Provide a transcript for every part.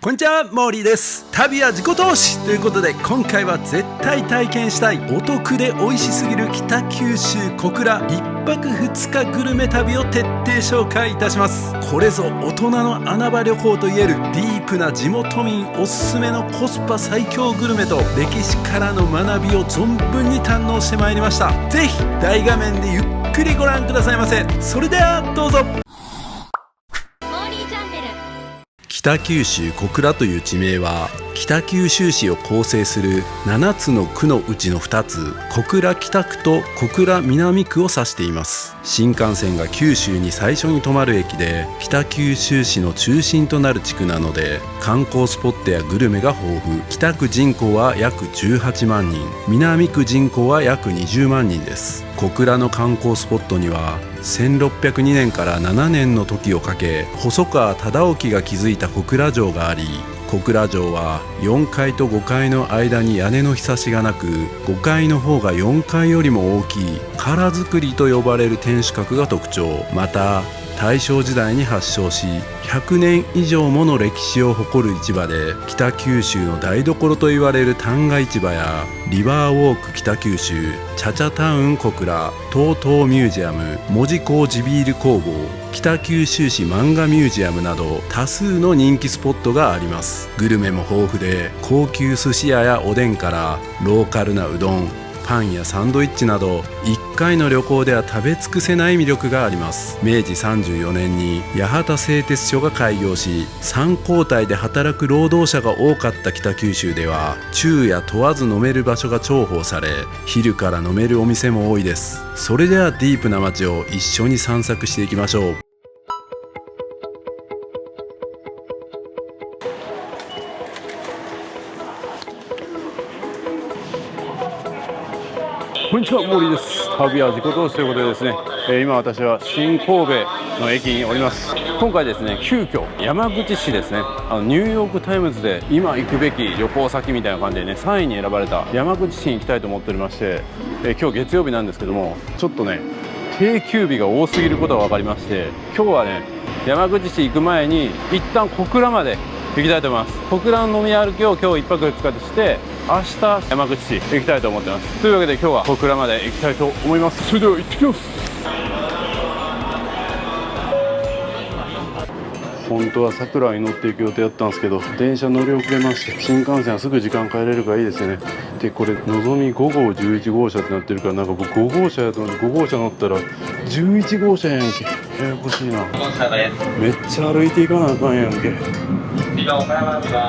こんにちは、モーリーです。旅は自己投資ということで、今回は絶対体験したいお得で美味しすぎる北九州小倉1泊2日グルメ旅を徹底紹介いたします。これぞ大人の穴場旅行といえるディープな地元民おすすめのコスパ最強グルメと歴史からの学びを存分に堪能してまいりました。ぜひ大画面でゆっくりご覧くださいませ。それではどうぞ。北九州小倉という地名は北九州市を構成する7つの区のうちの2つ、小倉北区と小倉南区を指しています。新幹線が九州に最初に止まる駅で、北九州市の中心となる地区なので観光スポットやグルメが豊富。北区人口は約18万人、南区人口は約20万人です。小倉の観光スポットには1602年から7年の時をかけ、細川忠興が築いた小倉城があり、小倉城は4階と5階の間に屋根のひさしがなく、5階の方が4階よりも大きい唐造りと呼ばれる天守閣が特徴。また大正時代に発祥し100年以上もの歴史を誇る市場で、北九州の台所と言われる旦過市場やリバーウォーク北九州、チャチャタウン小倉、TOTOミュージアム、門司港地ビール工房、北九州市漫画ミュージアムなど多数の人気スポットがあります。グルメも豊富で、高級寿司屋やおでんからローカルなうどん、パンやサンドイッチなど1回の旅行では食べ尽くせない魅力があります。明治34年に八幡製鉄所が開業し、3交代で働く労働者が多かった北九州では昼夜問わず飲める場所が重宝され、昼から飲めるお店も多いです。それではディープな街を一緒に散策していきましょう。こんにちは、モーリーです。旅は自己投資ということでですね、今私は新神戸の駅におります。今回ですね、急遽山口市ですね、ニューヨークタイムズで今行くべき旅行先みたいな感じでね、3位に選ばれた山口市に行きたいと思っておりまして、今日月曜日なんですけども、ちょっとね定休日が多すぎることが分かりまして、今日はね山口市行く前に一旦小倉まで行きたいと思います。小倉の飲み歩きを今日1泊2日でして、明日山口市行きたいと思ってます。というわけで今日は小倉まで行きたいと思います。それでは行ってきます。本当は桜に乗っていく予定だったんですけど、電車乗り遅れまして、新幹線はすぐ時間変えれるからいいですよね。でこれのぞみ5号11号車ってなってるから、なんか僕5号車やと思って5号車乗ったら11号車やんけ。ややこしいな。めっちゃ歩いていかなあかんやんけ。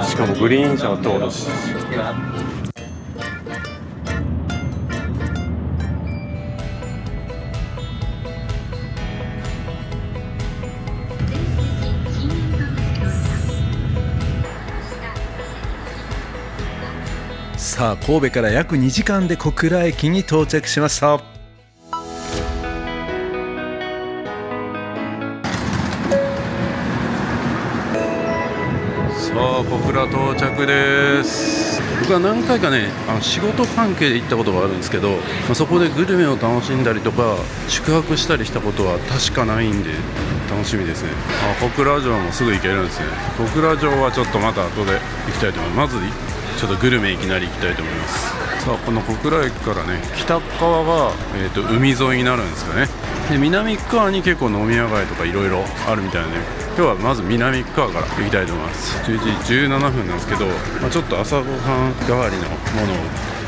しかもグリーン車ってことし。さあ、神戸から約2時間で小倉駅に到着しました。さあ、小倉到着です。僕は何回かね仕事関係で行ったことがあるんですけど、そこでグルメを楽しんだりとか宿泊したりしたことは確かないんで楽しみですね。小倉城もすぐ行けるんですね。小倉城はちょっとまた後で行きたいと思います。まずちょっとグルメいきなり行きたいと思います。さあ、この小倉駅からね北側が、海沿いになるんですかね。で南側に結構飲み屋街とかいろいろあるみたいなね。今日はまず南側から行きたいと思います。10時17分なんですけど、ちょっと朝ごはん代わりのものを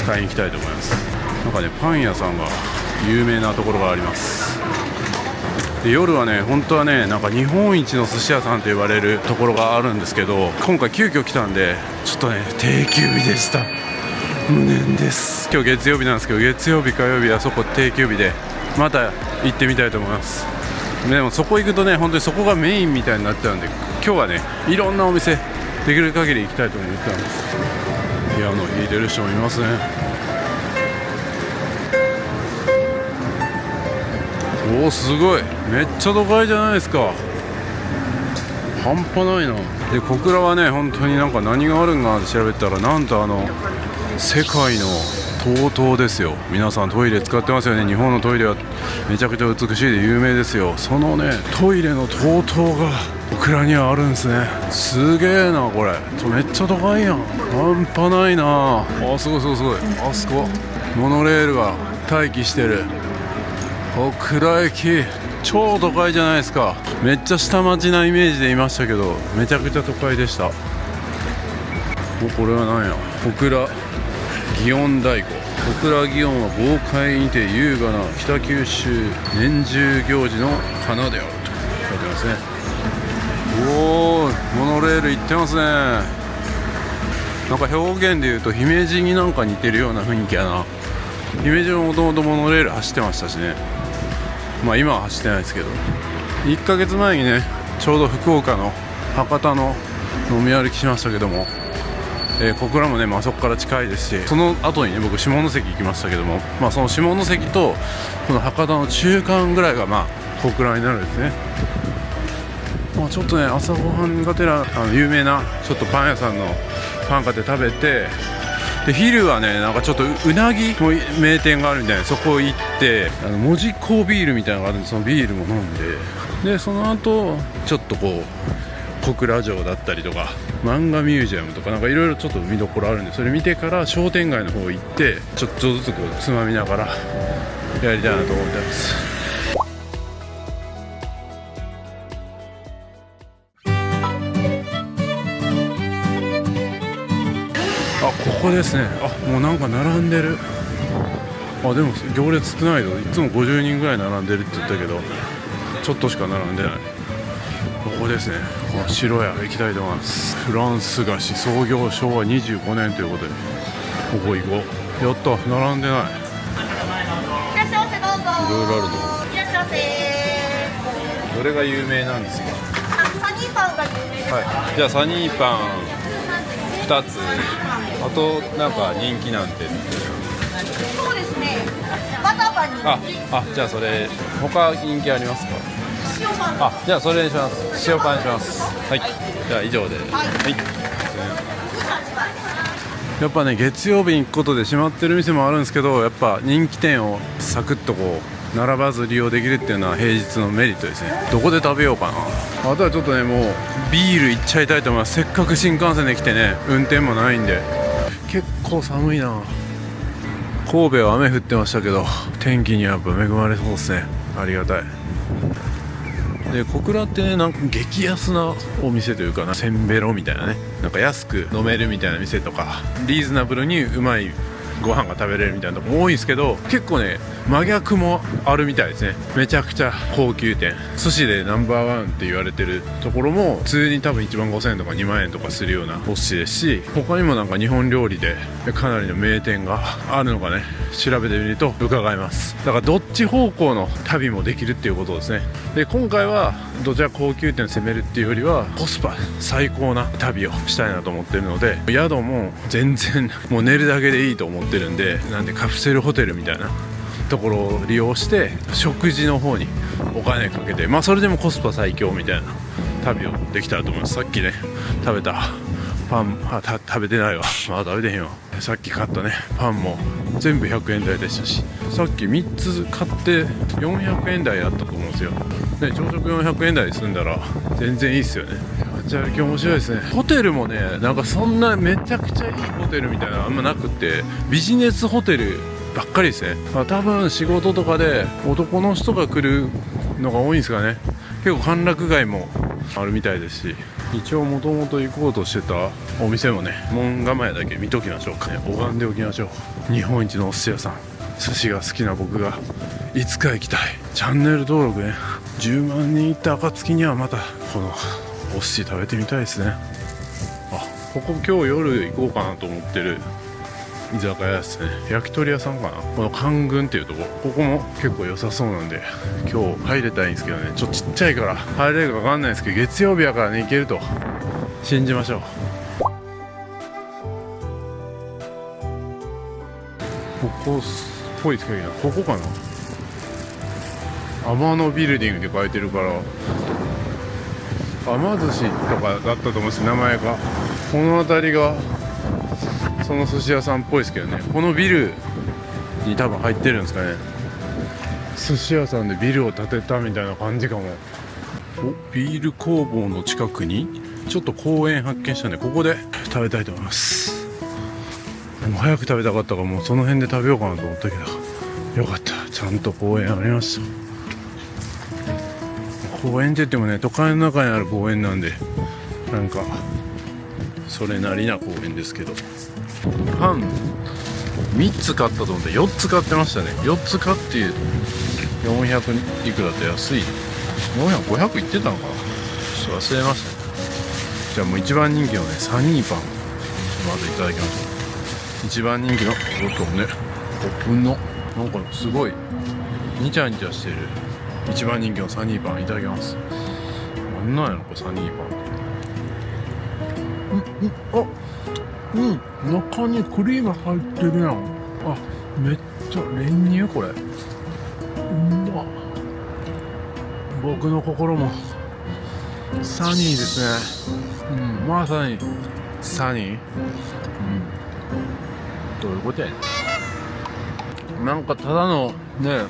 買いに行きたいと思います。なんかねパン屋さんが有名なところがあります。で夜はね本当はねなんか日本一の寿司屋さんと言われるところがあるんですけど、今回急遽来たんでちょっとね定休日でした。無念です。今日月曜日なんですけど、月曜日火曜日はそこ定休日でまた行ってみたいと思います。でもそこ行くとね本当にそこがメインみたいになっちゃうんで、今日はねいろんなお店できる限り行きたいと思ってたんです。ピアノ弾いてる人もいますね。おお、すごい、めっちゃ都会じゃないですか。半端ないな。で小倉はね本当になんか何があるんかなって調べたら、なんと世界のTOTOですよ。皆さんトイレ使ってますよね。日本のトイレはめちゃくちゃ美しいで有名ですよ。そのねトイレのTOTOが小倉にはあるんですね。すげえなこれ。めっちゃ高いやん。半端ないな。あ、すごいすごいすごい。あそこモノレールが待機してる。小倉駅超都会じゃないですか。めっちゃ下町なイメージでいましたけど、めちゃくちゃ都会でした。これは何や。小倉祇園太鼓。小倉祇園は豪快にて優雅な北九州年中行事の花であると書いてますね。おー、モノレール行ってますね。なんか表現で言うと姫路になんか似てるような雰囲気やな。姫路ももともとモノレール走ってましたしね。まあ今は走ってないですけど、1ヶ月前にね、ちょうど福岡の博多の飲み歩きしましたけども、小倉もね、まあ、そこから近いですし、その後にね僕下関行きましたけども、まあ、その下関とこの博多の中間ぐらいがまあ小倉になるんですね。まあ、ちょっとね朝ごはんがてら有名なちょっとパン屋さんのパン買って食べて、で昼はねなんかちょっとうなぎの名店があるみたいな、そこ行って門司港ビールみたいなのがあるんで、そのビールも飲んで、その後ちょっとこう小倉城だったりとか漫画ミュージアムとかなんかいろいろちょっと見どころあるんで、それ見てから商店街の方行ってちょっとずつこうつまみながらやりたいなと思ってます。あ、ここですね。あ、もうなんか並んでる。あ、でも行列少ないぞ。いつも50人ぐらい並んでるって言ったけど、ちょっとしか並んでない。ここですね。この白屋行きたいと思います。フランス菓子創業昭和25年ということで、ここ行こう。やった、並んでない。いらっしゃいませ、どうぞ。いろいろあるの。いらっしゃいませ。どれが有名なんですか。サニーパンが有名です。はい。じゃあサニーパン2つ。あとなんか人気なんて。そうですね。バタパンに。じゃあそれ他人気ありますか。塩パン。じゃあそれにします。塩パンにします。はい。じゃあ以上で。はい。やっぱね月曜日に行くことで閉まってる店もあるんですけど、やっぱ人気店をサクッとこう並ばず利用できるっていうのは平日のメリットですね。どこで食べようかな。あとはちょっとねもうビールいっちゃいたいと思います。せっかく新幹線で来てね運転もないんで。結構寒いな。神戸は雨降ってましたけど天気にはやっぱ恵まれそうですね。ありがたい。で小倉ってねなんか激安なお店というかな、せんべろみたいなね、なんか安く飲めるみたいな店とかリーズナブルにうまいご飯が食べれるみたいなとこ多いんですけど、結構ね真逆もあるみたいですね。めちゃくちゃ高級店、寿司でナンバーワンって言われてるところも普通に多分1万5000円とか2万円とかするようなお寿司ですし、他にもなんか日本料理でかなりの名店があるのかね、調べてみると伺えます。だからどっち方向の旅もできるっていうことですね。で今回はどちら高級店攻めるっていうよりはコスパ最高な旅をしたいなと思ってるので、宿も全然もう寝るだけでいいと思ってるんで、なんでカプセルホテルみたいなところを利用して食事の方にお金かけて、まあそれでもコスパ最強みたいな旅をできたらと思います。さっきね食べたパン食べてないわ。まだ食べてへんわ。さっき買ったねパンも全部100円台でしたし、さっき3つ買って400円台だったと思うんですよ。で朝食400円台で済んだら全然いいっすよね。めっちゃ面白いですね。ホテルもねなんかそんなめちゃくちゃいいホテルみたいなのあんまなくって、ビジネスホテルばっかりですね。多分仕事とかで男の人が来るのが多いんですかね。結構歓楽街もあるみたいですし、一応もともと行こうとしてたお店もね門構えだけ見ときましょうかね。拝んでおきましょう。日本一のお寿司屋さん、寿司が好きな僕がいつか行きたい。チャンネル登録ね10万人いった暁にはまたこのお寿司食べてみたいですね。ここ今日夜行こうかなと思ってる居酒屋ですね。焼き鳥屋さんかな。この官軍っていうとここも結構良さそうなんで今日入れたいんですけどね、ちょっとちっちゃいから入れるか分かんないですけど、月曜日やからね行けると信じましょう。ここっぽいですけど、ここかな。天野ビルディングって書いてるから天寿司とかだったと思うんです、名前が。この辺りがその寿司屋さんっぽいですけどね。このビルに多分入ってるんですかね。寿司屋さんでビルを建てたみたいな感じかも。ビール工房の近くにちょっと公園発見したんで、ここで食べたいと思います。でも早く食べたかったから、もうその辺で食べようかなと思ったけど、よかった、ちゃんと公園ありました。公園って言ってもね、都会の中にある公園なんで、なんかそれなりな公園ですけど、パン3つ買ったと思って4つ買ってましたね。4つ買って400いくらって安い、500いってたのかな、ちょっと忘れましたね。じゃあもう一番人気のね、サニーパンまずいただきましょう。一番人気のちょっとね、コップのなんかすごいニチャニチャしてる一番人気のサニーパンいただきます。なんなんやろこれ、サニーパン。中にクリーム入ってるやん。あ、めっちゃ練乳これ。僕の心もサニーですね。まさにサニー。どういうことやねん。なんかただのね、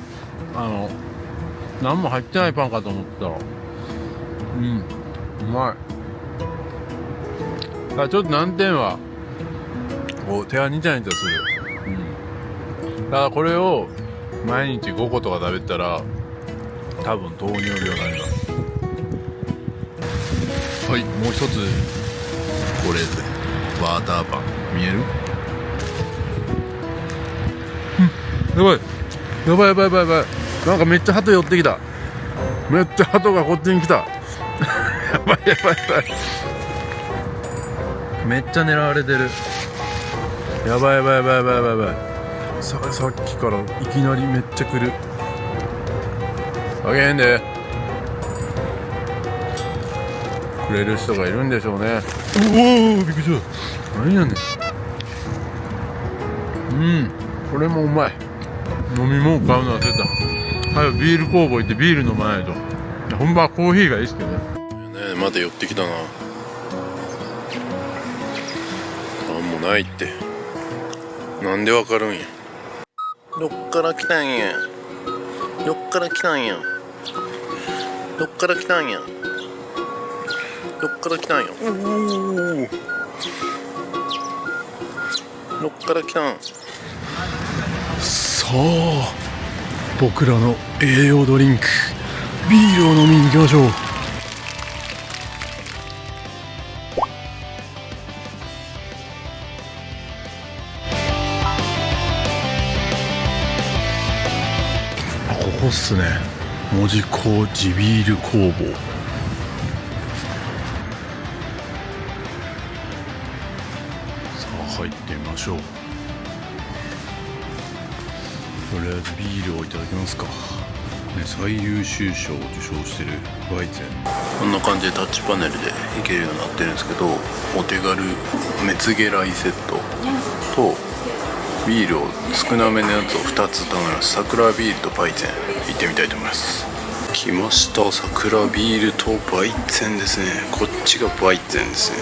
何も入ってないパンかと思ったら、うまい。ちょっと難点はこう手がニチャニチャする。ただこれを毎日5個とか食べたら多分糖尿病になります。はい、もう一つこれバーターパン見える？やばいやばいやばいやばいやばい、なんかめっちゃ鳩寄ってきた。めっちゃ鳩がこっちに来た。やばいやばいやばい、めっちゃ狙われてる。やばいやばいやばいやばいやばい、さっきからいきなりめっちゃ来る。あげへんで、くれる人がいるんでしょうね。おお、びっくりした。何やねん。これもうまい。飲み物買うの忘れた。はい、ビール工房行ってビール飲まないと。本場はコーヒーがいいですけどね。まだ寄ってきたな。なんもないって。なんでわかるんや。どっから来たんや。どっから来たんや。どっから来たんや。どっから来たんや。おお。どっから来たん。さあ、僕らの栄養ドリンクビールを飲みに行きましょう。ここっすね、門司港地ビール工房。さあ入ってみましょう。とりあえずビールをいただきますか、ね、最優秀賞を受賞してるバイゼン。こんな感じでタッチパネルでいけるようになってるんですけど、お手軽メツゲライセットとビールを少なめのやつを2つ頼みます。桜ビールとバイゼン行ってみたいと思います。来ました、桜ビールとバイゼンですね。こっちがバイゼンですね。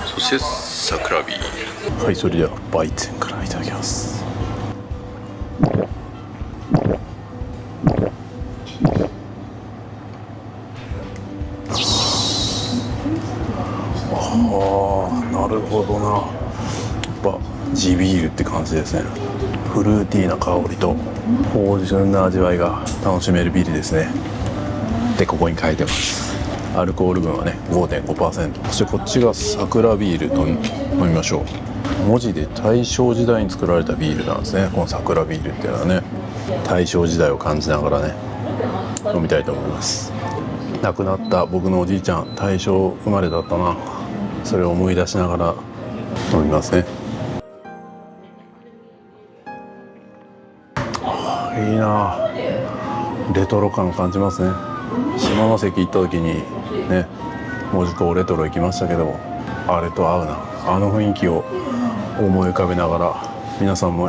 そして桜ビール。はい、それではバイゼンからいただきます。なるほどな。やっぱ地ビールって感じですね。フルーティーな香りと芳醇な味わいが楽しめるビールですね。で、ここに書いてます。アルコール分はね 5.5%。 そしてこっちが桜ビール飲みましょう。文字で大正時代に作られたビールなんですね。この桜ビールっていうのはね、大正時代を感じながらね飲みたいと思います。亡くなった僕のおじいちゃん、大正生まれだったな。それを思い出しながら飲みますね。いいな、レトロ感感じますね。下関行った時にね、門司港レトロ行きましたけど、あれと合うな。あの雰囲気を思い浮かべながら、皆さんも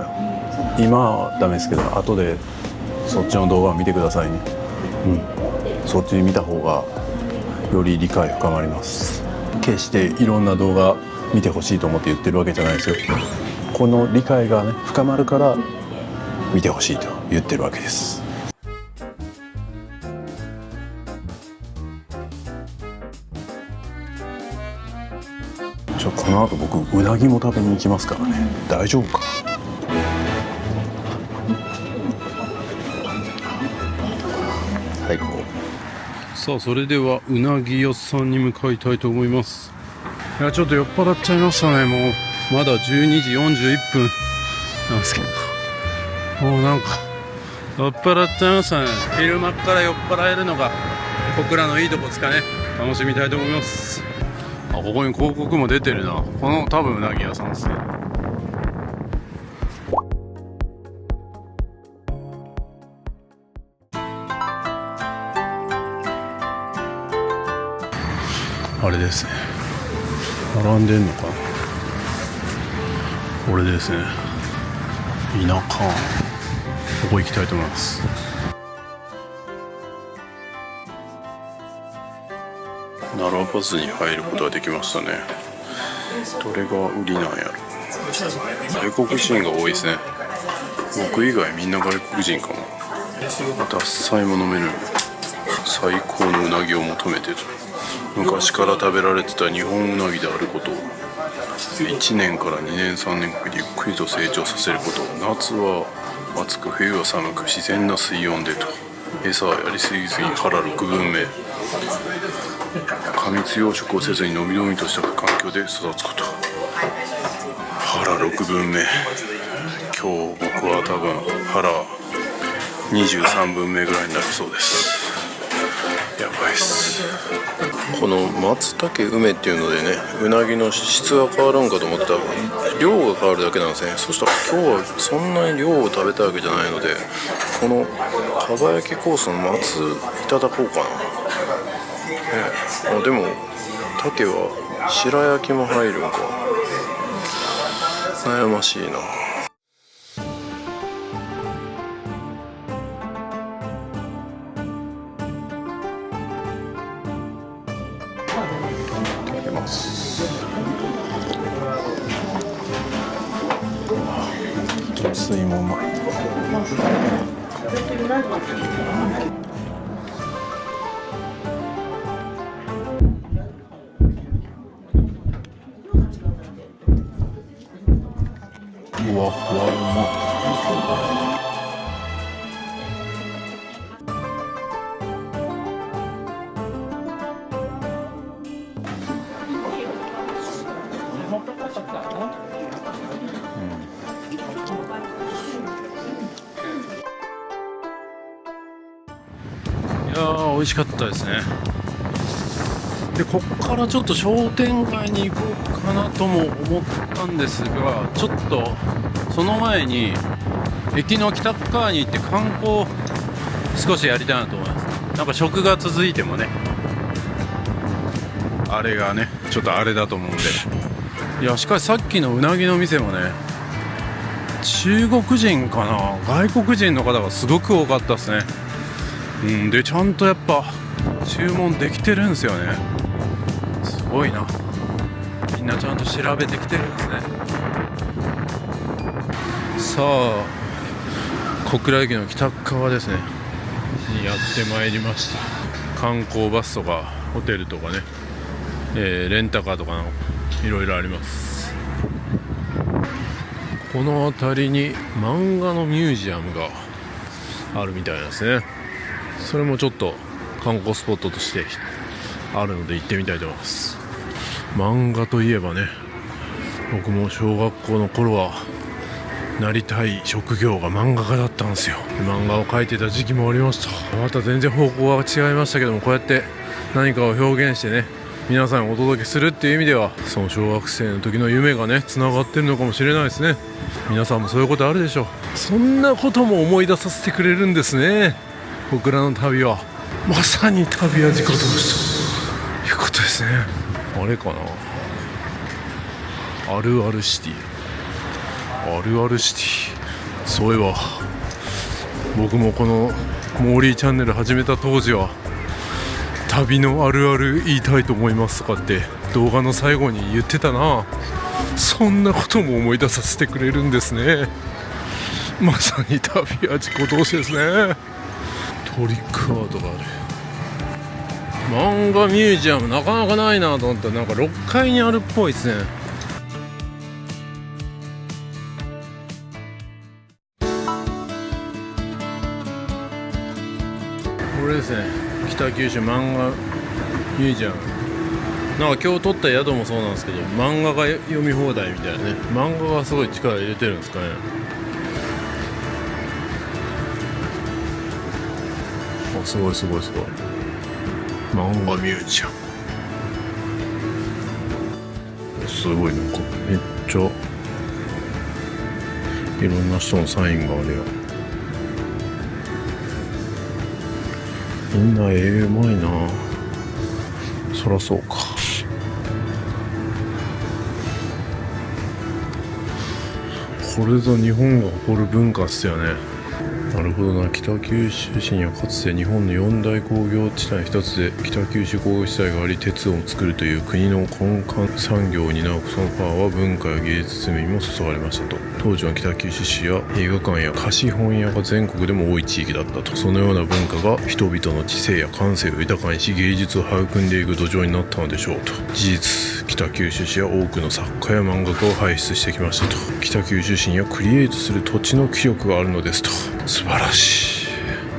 今はダメですけど後でそっちの動画を見てくださいね。そっち見た方がより理解深まります。決していろんな動画見てほしいと思って言ってるわけじゃないですよ。この理解がね深まるから見てほしいと言ってるわけです。この後僕うなぎも食べに行きますからね。大丈夫か。最高。さあそれではうなぎ屋さんに向かいたいと思います。いやちょっと酔っ払っちゃいましたね。もうまだ12時41分なんですけど、もうなんか酔っ払っちゃいましたね。昼間から酔っ払えるのが小倉のいいとこですかね。楽しみたいと思います。あ、ここに広告も出てるな。この多分うなぎ屋さんですね。あれですね、並んでんのかな。これですね、田舎。ここ行きたいと思います。奈良バスに入ることができましたね。どれが売りなんやろ。外国人が多いですね。僕以外みんな外国人かな。獺祭も飲める。最高のうなぎを求めてと、昔から食べられてた日本うなぎであることを、1年から2年3年かけてゆっくりと成長させること、夏は暑く冬は寒く自然な水温でと、餌はやりすぎずに腹6分目、過密養殖をせずにのびのびとした環境で育つこと。腹6分目。今日僕は多分腹23分目ぐらいになるそうです。やばいっす。この松茸梅っていうのでね、うなぎの質が変わるんかと思ったら量が変わるだけなんですね。そしたら今日はそんなに量を食べたわけじゃないので、このかば焼きコースの松いただこうかな。あ、でも鮭は白焼きも入るんか。悩ましいな。食べます。雑炊もうまい。ふわふわうま。いやー美味しかったですね。でこっからちょっと商店街に行こうかなとも思ったんですが、ちょっとその前に駅の北側に行って観光少しやりたいなと思います。なんか食が続いてもね、あれがねちょっとあれだと思うんで。いやしかしさっきのうなぎの店もね、中国人かな、外国人の方がすごく多かったですね。でちゃんとやっぱ注文できてるんですよね。すごいな、みんなちゃんと調べてきてるんですね。さあ小倉駅の北側ですねにやってまいりました。観光バスとかホテルとかね、レンタカーとかいろいろあります。この辺りに漫画のミュージアムがあるみたいなんですね。それもちょっと観光スポットとしてあるので行ってみたいと思います。漫画といえばね、僕も小学校の頃はなりたい職業が漫画家だったんですよ。漫画を描いてた時期もありました。また全然方向が違いましたけども、こうやって何かを表現してね皆さんにお届けするっていう意味では、その小学生の時の夢がねつながってるのかもしれないですね。皆さんもそういうことあるでしょう。そんなことも思い出させてくれるんですね。僕らの旅はまさに旅は自己投資ということですね。あれかな、あるあるシティ、あるあるシティ。そういえば僕もこのモーリーチャンネル始めた当時は旅のあるある言いたいと思いますとかって動画の最後に言ってたな。そんなことも思い出させてくれるんですね。まさに旅は自己投資ですね。トリックアートがある。漫画ミュージアムなかなかないなと思ったら、なんか6階にあるっぽいですね。これですね、北九州漫画ミュージアム。なんか今日撮った宿もそうなんですけど、漫画が読み放題みたいなね。漫画がすごい力入れてるんですかね。あ、すごいすごいすごい。漫画ミュージアム、すごい。なんかめっちゃいろんな人のサインがあるよ。みんな絵うまいな。そらそうか。これぞ日本が誇る文化っすよね。なるほどな。北九州市にはかつて日本の四大工業地帯の一つで北九州工業地帯があり、鉄を作るという国の根幹産業を担うそのパワーは文化や芸術面にも注がれましたと。当時は北九州市や映画館や貸本屋が全国でも多い地域だったと。そのような文化が人々の知性や感性を豊かにし、芸術を育んでいく土壌になったのでしょうと。事実、北九州市は多くの作家や漫画家を輩出してきましたと。北九州市にはクリエイトする土地の気力があるのですと。素晴らしい。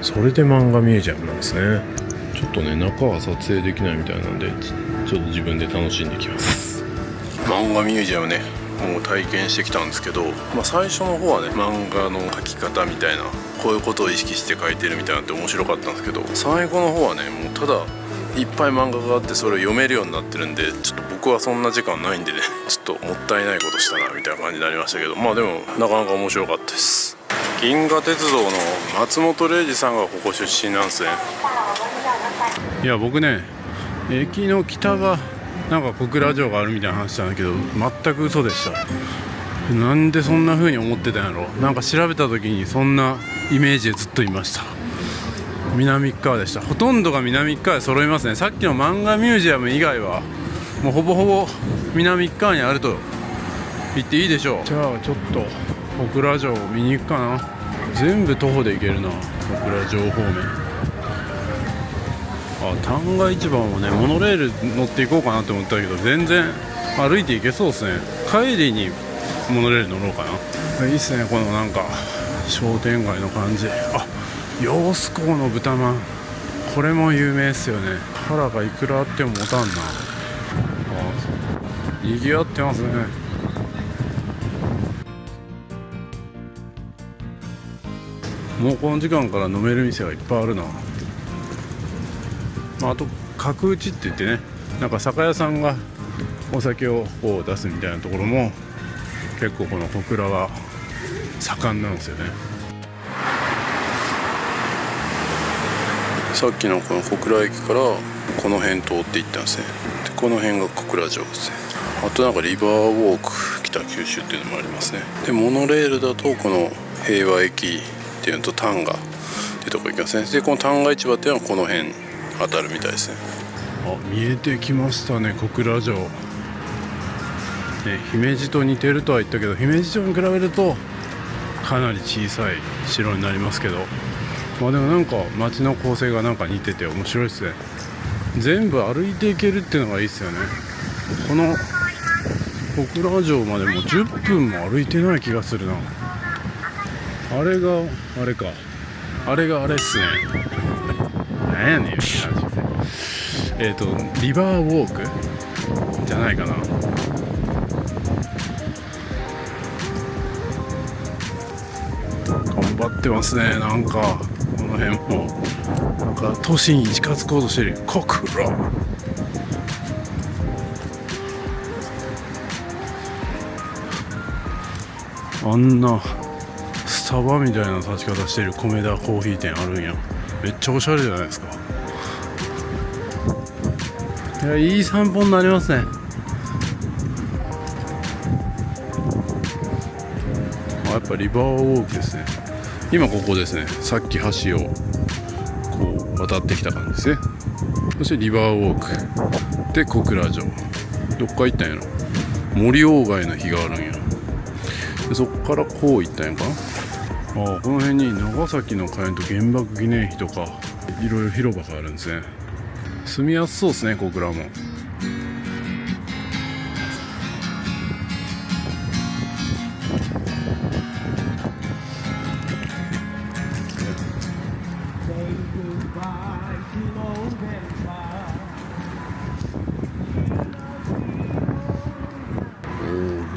それで漫画ミュージアムなんですね。ちょっとね、中は撮影できないみたいなんで、ちょっと自分で楽しんできます。漫画ミュージアムね、もう体験してきたんですけど、最初の方はね、漫画の描き方みたいな、こういうことを意識して描いてるみたいなって面白かったんですけど、最後の方はね、もうただいっぱい漫画があってそれを読めるようになってるんで、ちょっと僕はそんな時間ないんでね、ちょっともったいないことしたなみたいな感じになりましたけど、でもなかなか面白かったです。銀河鉄道の松本零士さんがここ出身なんですね。いや、僕ね、駅の北がなんか小倉城があるみたいな話したんだけど、全く嘘でした。なんでそんな風に思ってたんやろ。なんか調べた時にそんなイメージでずっといました。南側でした。ほとんどが南側で揃いますね。さっきの漫画ミュージアム以外はもうほぼほぼ南側にあると言っていいでしょう。じゃあちょっと小倉城見に行くかな。全部徒歩で行けるな、小倉城方面。旦過市場もね、モノレール乗っていこうかなって思ったけど、全然歩いて行けそうですね。帰りにモノレール乗ろうかな。いいっすね、このなんか商店街の感じ。揚子江の豚まん、これも有名っすよね。腹がいくらあっても持たんな。にぎわってますね。もうこの時間から飲める店がいっぱいあるな。あと角打ちって言ってね、なんか酒屋さんがお酒をこう出すみたいなところも結構この小倉は盛んなんですよね。さっきのこの小倉駅からこの辺通って行ったんですね。でこの辺が小倉城ですね。あとなんかリバーウォーク北九州っていうのもありますね。でモノレールだとこの平和駅っていうのと旦過っていうところ行きますね。でこの旦過市場っていうのはこの辺当たるみたいですね。見えてきましたね、小倉城ね。姫路と似てるとは言ったけど、姫路城に比べるとかなり小さい城になりますけど、でもなんか街の構成がなんか似てて面白いですね。全部歩いていけるっていうのがいいですよね。この小倉城までも10分も歩いてない気がするな。あれがあれか、あれがあれっすね。なんやねん、リバーウォークじゃないかな。頑張ってますね。なんかこの辺もなんか都市に近づこうとしてる。小倉、あんなスタバみたいな立ち方してる米田コーヒー店あるんや。めっちゃおしゃれじゃないですか。いや、いい散歩になりますね。やっぱリバーウォークですね。今ここですね。さっき橋をこう渡ってきた感じですね。そしてリバーウォークで小倉城、どっか行ったんやろ。森鴎外の碑があるんや。でそっからこう行ったんやかな。この辺に長崎の火炎と原爆記念碑とかいろいろ広場があるんですね。住みやすそうですね、小倉も。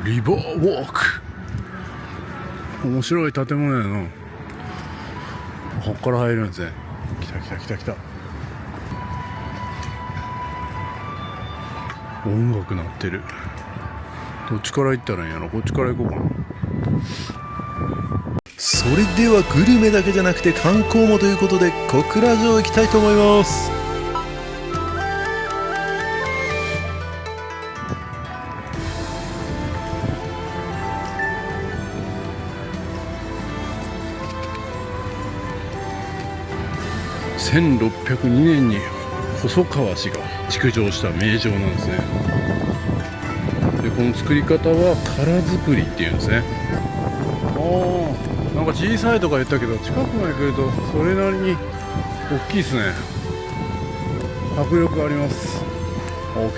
リバーウォーク、面白い建物やな。ここから入るんですね。来た来た来た来た。音楽鳴ってる。どっちから行ったらいいんやろ。こっちから行こうかな。それではグルメだけじゃなくて観光もということで小倉城行きたいと思います。1602年に細川氏が築城した名城なんですね。でこの作り方は殻作りっていうんですね。なんか小さいとか言ったけど近くまで来るとそれなりに大きいですね。迫力あります。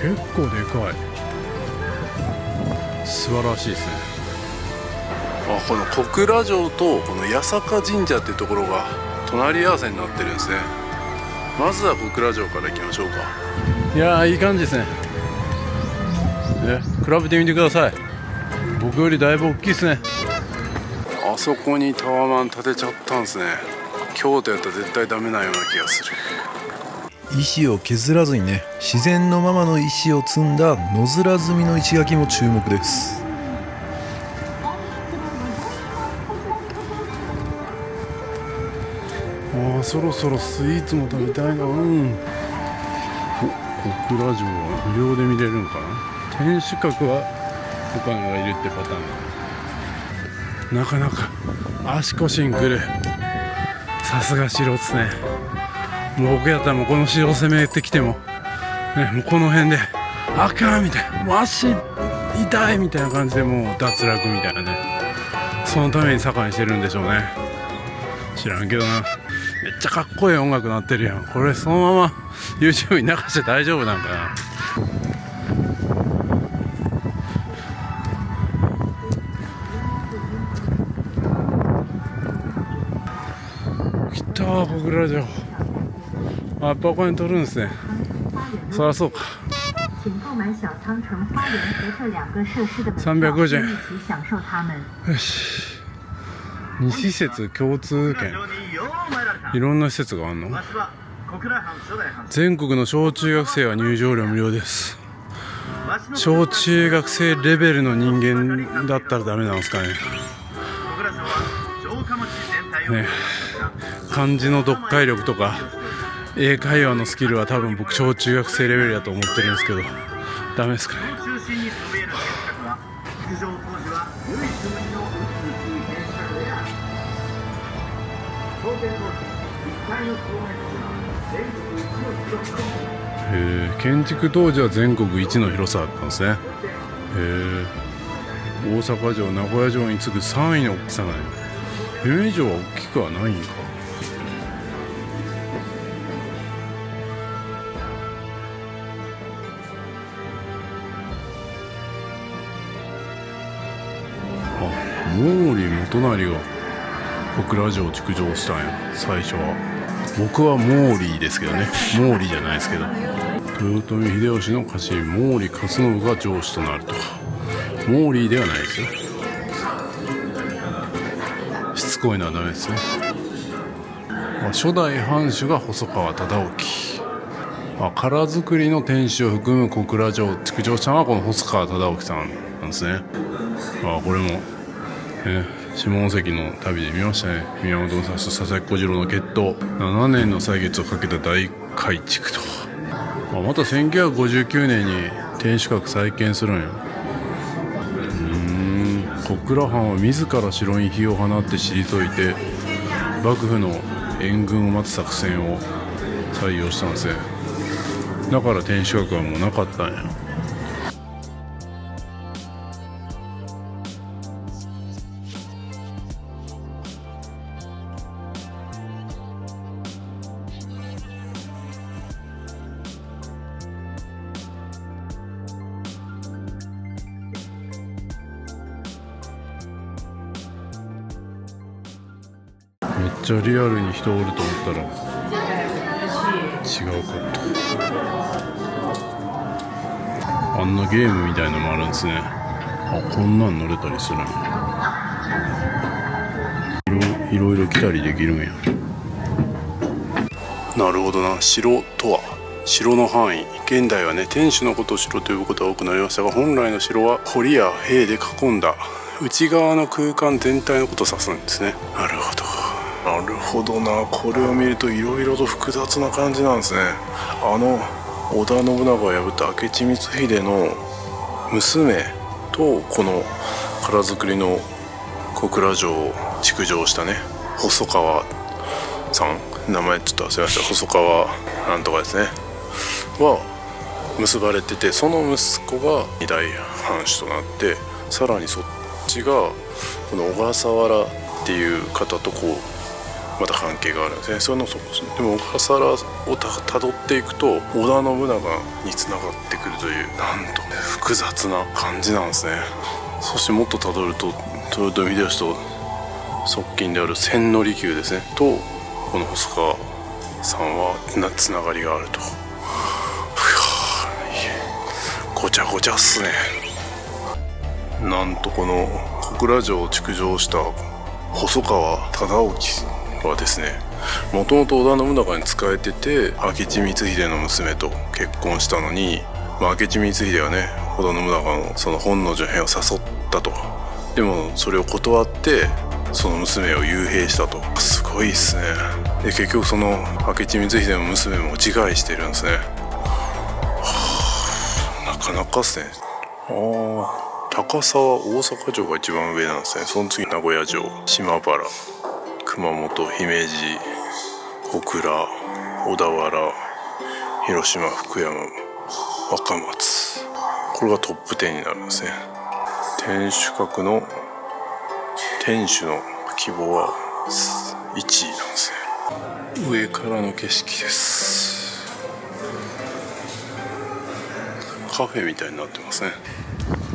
結構でかい。素晴らしいですね。この小倉城とこの八坂神社っていうところが隣り合わせになってるんですね。まずは小倉城から行きましょうか。いやー、いい感じですね。比べてみてください。僕よりだいぶ大きいですね。あそこにタワマン建てちゃったんですね。京都やったら絶対ダメなような気がする。石を削らずにね、自然のままの石を積んだ野面積みの石垣も注目です。そろそろスイーツも食べたいな。小倉城は無料で見れるのかな。天守閣はお金がいるってパターン。なかなか足腰に来る。さすが城ですね。もう僕やったらもうこの城攻めてきても、もうこの辺であかんみたいな、もう足痛いみたいな感じでもう脱落みたいなね。そのために坂にしてるんでしょうね。知らんけどな。めっちゃかっこいい音楽鳴ってるやん。これそのまま YouTube に流して大丈夫なんかな。来たー、小倉城。やっぱここに撮るんですね。そりゃそうか。350円。よし。2施設共通券。いろんな施設があるの。全国の小中学生は入場料無料です。小中学生レベルの人間だったらダメなんですかね。漢字の読解力とか英会話のスキルは多分僕小中学生レベルだと思ってるんですけど、ダメですかね。建築当時は全国一の広さだったんですね。大阪城、名古屋城に次ぐ3位の大きさがね。姫路城は大きくはないんか。毛利元就が小倉城を築城したんや。最初は僕は毛利ですけどね。毛利じゃないですけど、豊臣秀吉の家臣毛利勝信が城主となると。毛利ではないですよ。しつこいのはダメですね。初代藩主が細川忠興。殻作りの天守を含む小倉城を築城したのはこの細川忠興さんなんですね。これも下関の旅で見ましたね。宮本武蔵と佐々木小次郎の決闘、7年の歳月をかけた大改築と。また1959年に天守閣再建するんや。小倉藩は自ら城に火を放って退いて幕府の援軍を待つ作戦を採用したんですね。だから天守閣はもうなかったんや。ちゃリアルに人おると思ったら違うかった。あんなゲームみたいのもあるんですね。あ、こんなん乗れたりするんや。いろいろ来たりできるんや。なるほどな。城とは城の範囲。現代はね、天守のことを城と呼ぶことが多くなりましたが、本来の城は堀や塀で囲んだ内側の空間全体のことを指すんですね。なるほど。なるほどな。これを見るといろいろと複雑な感じなんですね。織田信長を破った明智光秀の娘と、この蔵造りの小倉城を築城したね、細川さん、名前ちょっと忘れました。細川なんとかですねは結ばれてて、その息子が二代藩主となって、さらにそっちがこの小笠原っていう方とこうまた関係があるんですね。でも小笠原をたどっていくと織田信長につながってくるという、なんと複雑な感じなんですね。そしてもっとたどると、豊臣秀吉と側近である千利休ですねと、この細川さんはつながりがあると。ごちゃごちゃっすね。なんとこの小倉城を築城した細川忠興はですね、もともと織田信長に仕えてて、明智光秀の娘と結婚したのに、明智光秀はね、織田信長のその本能寺の変を誘ったと。でもそれを断ってその娘を幽閉したと。すごいっすね。で結局その明智光秀の娘も自害してるんですね。なかなかっすね。高さは大阪城が一番上なんですね。その次名古屋城、島原、熊本、姫路、小倉、小田原、広島、福山、若松。これがトップ10になるんですね。天守閣の天守の規模は1位なんですね。上からの景色です。カフェみたいになってますね。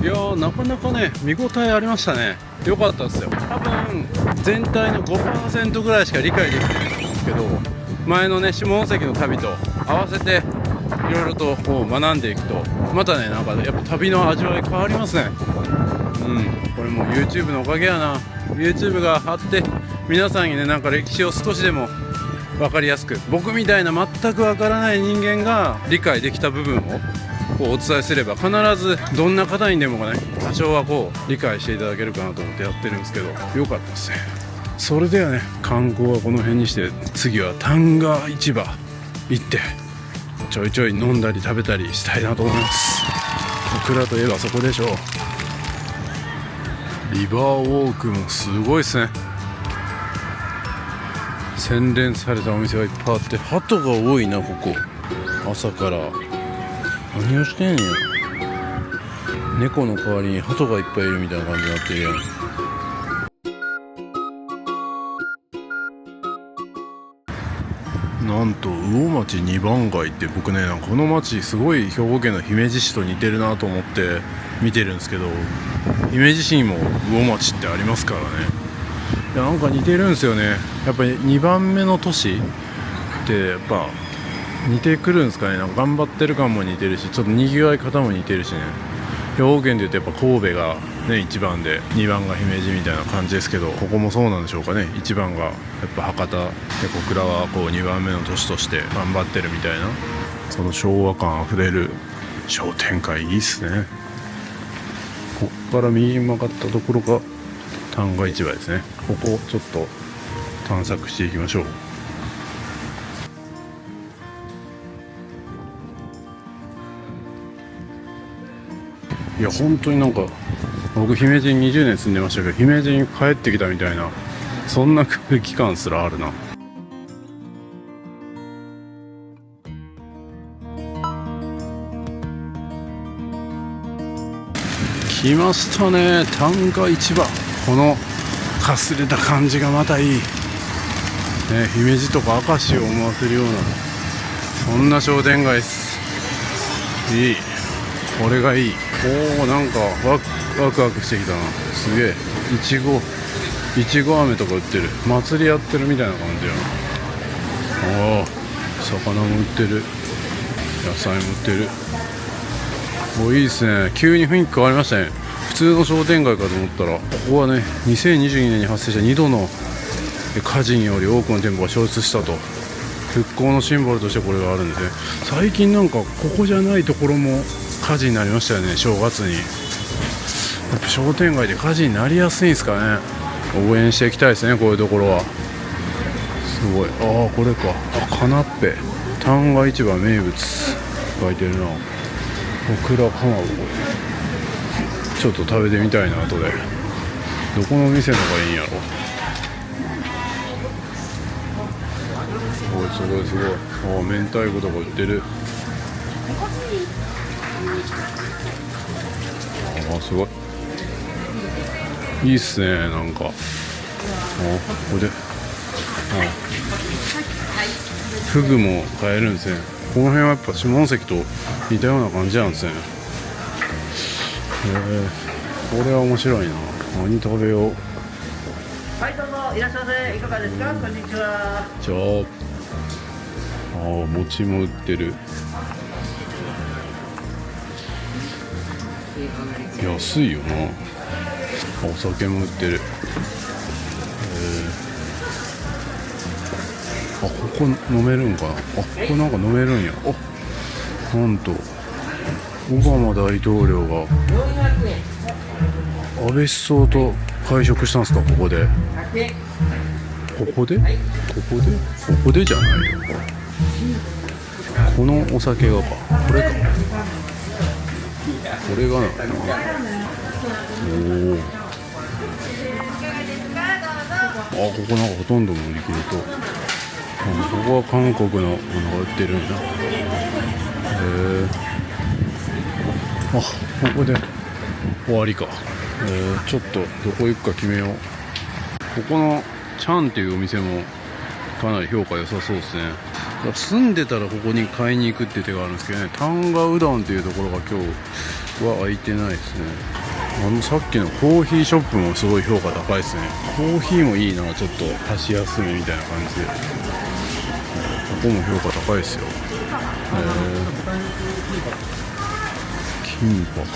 いやー、なかなかね、見応えありましたね。良かったですよ。多分全体の 5% ぐらいしか理解できてないと思うんですけど、前のね下関の旅と合わせていろいろとこう学んでいくと、またね、なんかやっぱ旅の味わい変わりますね。これも YouTube のおかげやな。 YouTube があって皆さんにね、なんか歴史を少しでも分かりやすく、僕みたいな全く分からない人間が理解できた部分をこうお伝えすれば、必ずどんな方にでもね、多少はこう理解していただけるかなと思ってやってるんですけど、よかったですね。それではね、観光はこの辺にして、次は旦過市場行ってちょいちょい飲んだり食べたりしたいなと思います。小倉といえばそこでしょう。リバーウォークもすごいですね。洗練されたお店がいっぱいあって、鳩が多いな、ここ。朝から何をしてんねん。猫の代わりに鳩がいっぱいいるみたいな感じになってるやん。なんと魚町二番街って、僕ね、この町すごい兵庫県の姫路市と似てるなと思って見てるんですけど、姫路市にも魚町ってありますからね。いや、なんか似てるんですよね。やっぱり2番目の都市ってやっぱ似てくるんですかね。なんか頑張ってる感も似てるし、ちょっとにぎわい方も似てるしね。兵庫県でいうとやっぱ神戸がね1番で2番が姫路みたいな感じですけど、ここもそうなんでしょうかね。1番がやっぱ博多で、小倉はこう2番目の都市として頑張ってるみたいな、その昭和感あふれる商店街、いいっすね。ここから右に曲がったところが旦過市場ですね。ここをちょっと探索していきましょう。いや、本当になんか僕姫路に20年住んでましたけど、姫路に帰ってきたみたいな、そんな空気感すらあるな。来ましたね、旦過市場。このかすれた感じがまたいい、ね、姫路とか明石を思わせるような、そんな商店街です。いい、これがいい。おー、なんかワクワクしてきたな。すげえ、いちごいちご飴とか売ってる。祭りやってるみたいな感じやな。ああ、魚も売ってる、野菜も売ってる。お、いいですね。急に雰囲気変わりましたね。普通の商店街かと思ったら、ここはね、2022年に発生した2度の火事により多くの店舗が消失したと、復興のシンボルとしてこれがあるんですね。最近なんかここじゃないところも火事になりましたよね、正月に。やっぱ商店街で火事になりやすいんですかね。応援していきたいですね、こういうところは。すごい。ああ、これか。あ、カナッペ旦過市場名物書いてるな。オクラかまぼこ、ちょっと食べてみたいな。後でどこの店のがいいんやろ。すごいすごい。ああ、明太子とか売ってる。ああ、すごいいいっすね。なんか、あ、ここで、フグも買えるんですね。この辺はやっぱ下関と似たような感じなんですね。これは面白いな。何食べよう。はい、どうぞいらっしゃいませ。いかがですか。こんにちは。じゃあ、ああ、餅も売ってる。安いよな。お酒も売ってる。あ、ここ飲めるんかな。あ、ここなんか飲めるんや。あ、なんとオバマ大統領が安倍首相と会食したんですか。ここでここでここでここでじゃないよ。このお酒がか、これか、これがなのかな。おお、あ、ここなんかほとんどの売り切れと、ここは韓国のものが売ってるんだ。あ、ここで終わりか。ちょっとどこ行くか決めよう。ここのチャンっていうお店もかなり評価良さそうですね。住んでたらここに買いに行くっていう手があるんですけどね。旦過うどんっていうところが今日は開いてないですね。さっきのコーヒーショップもすごい評価高いですね。コーヒーもいいな。ちょっと箸休めみたいな感じで、ここも評価高いですよ。キンパか。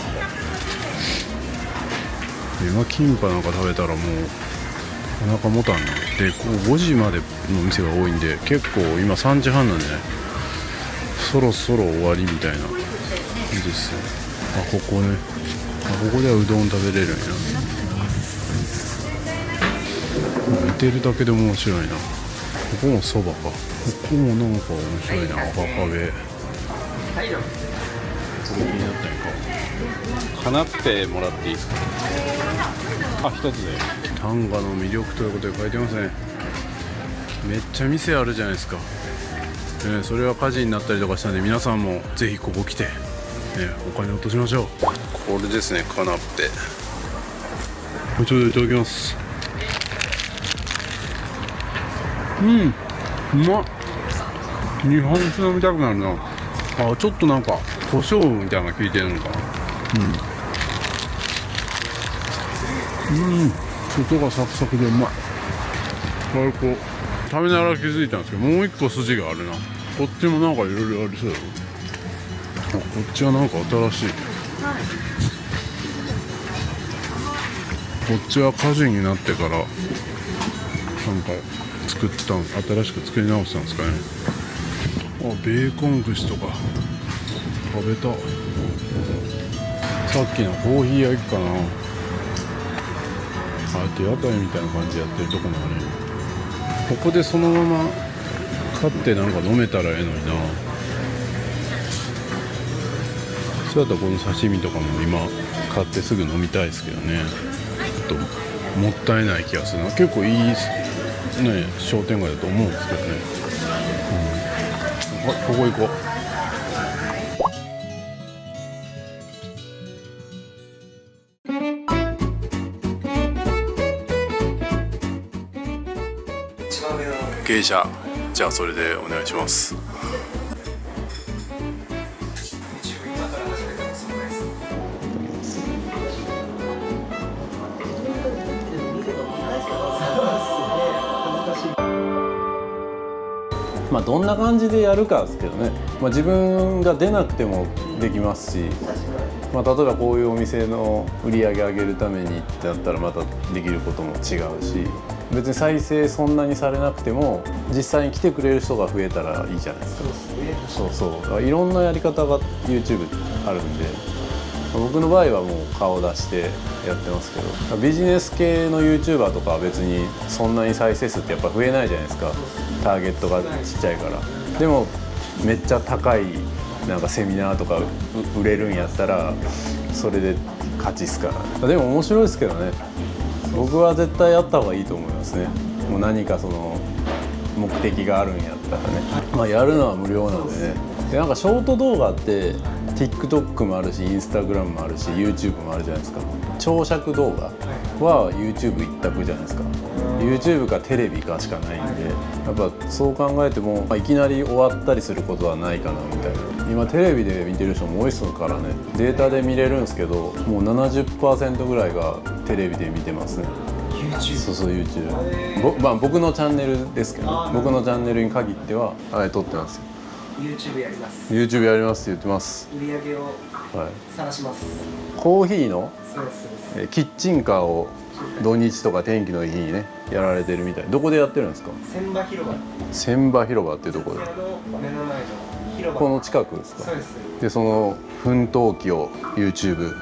今キンパなんか食べたらもうお腹もたんな。で、こう5時までの店が多いんで、結構今3時半なんでね、そろそろ終わりみたいな感じですよ。あ、ここね。ここではうどん食べれるんや。見てるだけでも面白いな。ここもそばか。ここもなんか面白いな。赤壁。これ気になったんか。カナッペもらっていいですか。あ、一つで。旦過の魅力ということで書いてますね。めっちゃ店あるじゃないですか。それは火事になったりとかしたんで、皆さんもぜひここ来て、お金落としましょう。これですね、カナッペ。ちょっといただきます。うん、うまっ。日本酒飲みたくなるな。あ、ちょっとなんか胡椒みたいなのが効いてるのかな。外がサクサクでうまい。最高。食べながら気づいたんですけど、もう一個筋があるな。こっちもなんかいろいろありそうだろ。こっちはなんか新しい。こっちは火事になってからなんか作ったん、新しく作り直したんですかね。あ、ベーコン串とか食べた。さっきのコーヒー焼きかな。あ、手当たりみたいな感じでやってるとこもある。ここでそのまま買ってなんか飲めたらええのにな。そうやったらこの刺身とかも今買ってすぐ飲みたいですけどね。ちょっともったいない気がするな。結構いいね商店街だと思うんですけどね。あ、ここ行こう。芸者、じゃあそれでお願いします。まあどんな感じでやるかですけどね、まあ、自分が出なくてもできますし、まあ、例えばこういうお店の売り上げ上げるためにってなったらまたできることも違うし、別に再生そんなにされなくても実際に来てくれる人が増えたらいいじゃないですか。そうそう、いろんなやり方が YouTube あるんで、僕の場合はもう顔出してやってますけど、ビジネス系の YouTuber とかは別にそんなに再生数ってやっぱ増えないじゃないですか、ターゲットがちっちゃいから。でもめっちゃ高いなんかセミナーとか売れるんやったらそれで勝ちっすから。でも面白いですけどね、僕は絶対やった方がいいと思いますね。もう何かその目的があるんやったらね、まあ、やるのは無料なんでね。でなんかショート動画って TikTok もあるし Instagram もあるし YouTube もあるじゃないですか。長尺動画は YouTube 一択じゃないですか。 YouTube かテレビかしかないんで、やっぱそう考えても、まあ、いきなり終わったりすることはないかなみたいな。今テレビで見てる人も多いですからね。データで見れるんですけど、もう 70% ぐらいがテレビで見てますね。そうそう YouTube、まあ、僕のチャンネルですけど、僕のチャンネルに限っては撮ってますよ。 YouTube やります。 YouTube やりますって言ってます。売り上げをはい、探します。コーヒーのそうですそうです。キッチンカーを土日とか天気のいい日にねやられてるみたい。どこでやってるんですか？千葉広場。千葉広場っていうところで。こちらの目の前の広場。この近くですか？そうです。でその奮闘記を YouTube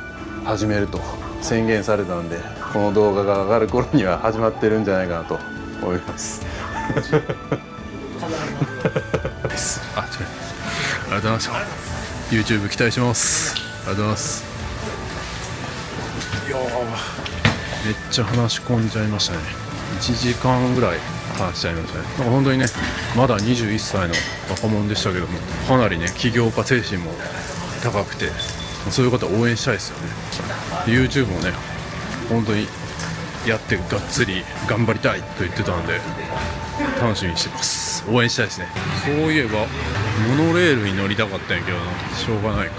始めると宣言されたんで、この動画が上がる頃には始まってるんじゃないかなと思います。です。ありがとうございました。YouTube 期待します。ありがとうございます。いやめっちゃ話し込んじゃいましたね。1時間ぐらい話しちゃいましたね。なんか本当にね、まだ21歳の若者でしたけども、かなりね起業家精神も高くて、そういう方応援したいですよね。YouTube もね本当にやってがっつり頑張りたいと言ってたんで楽しみにしてます。応援したいですね。そういえばモノレールに乗りたかったんやけどな、しょうがないか、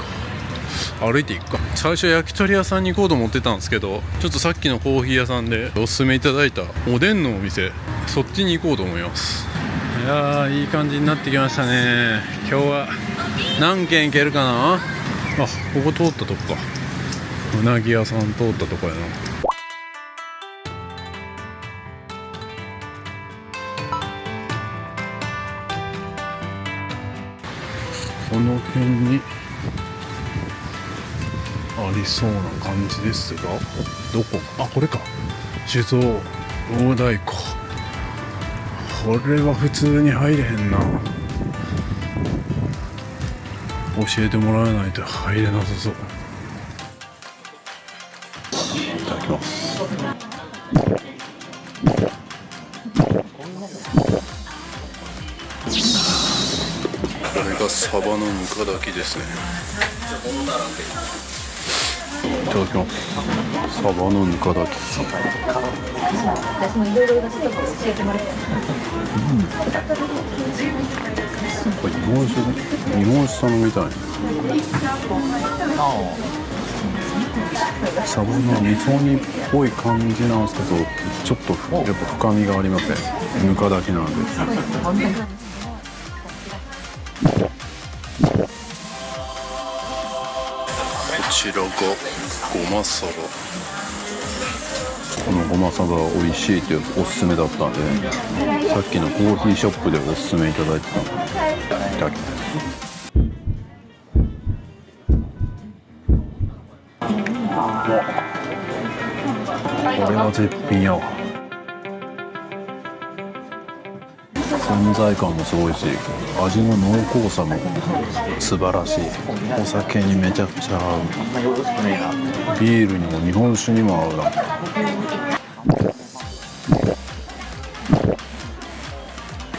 歩いていくか。最初焼き鳥屋さんに行こうと思ってたんですけど、ちょっとさっきのコーヒー屋さんでおすすめいただいたおでんのお店、そっちに行こうと思います。いやーいい感じになってきましたね。今日は何軒行けるかな。あ、ここ通ったとこか。うなぎ屋さん通ったとこやな。この辺にありそうな感じですが、どこ？あ、これか。酒造大太鼓。これは普通に入れへんな。教えてもらわないと入れなさそう。いただきます。これがサバのぬか炊きですね。いただきます。サバのぬか炊き。私もいろいろ教えてもらって。これ日本酒ね。日本酒飲みたい。サバの味噌煮っぽい感じなんですけど、ちょっとやっぱ深みがありません。ぬか炊きなんで。こちらがごまサバ。このごまサバ美味しいっておすすめだったんで、さっきのコーヒーショップでおすすめいただいてたのでいただきます。これは絶品やわ。存在感もすごいし、味の濃厚さも素晴らしい。お酒にめちゃくちゃ合う。ビールにも日本酒にも合うな。こ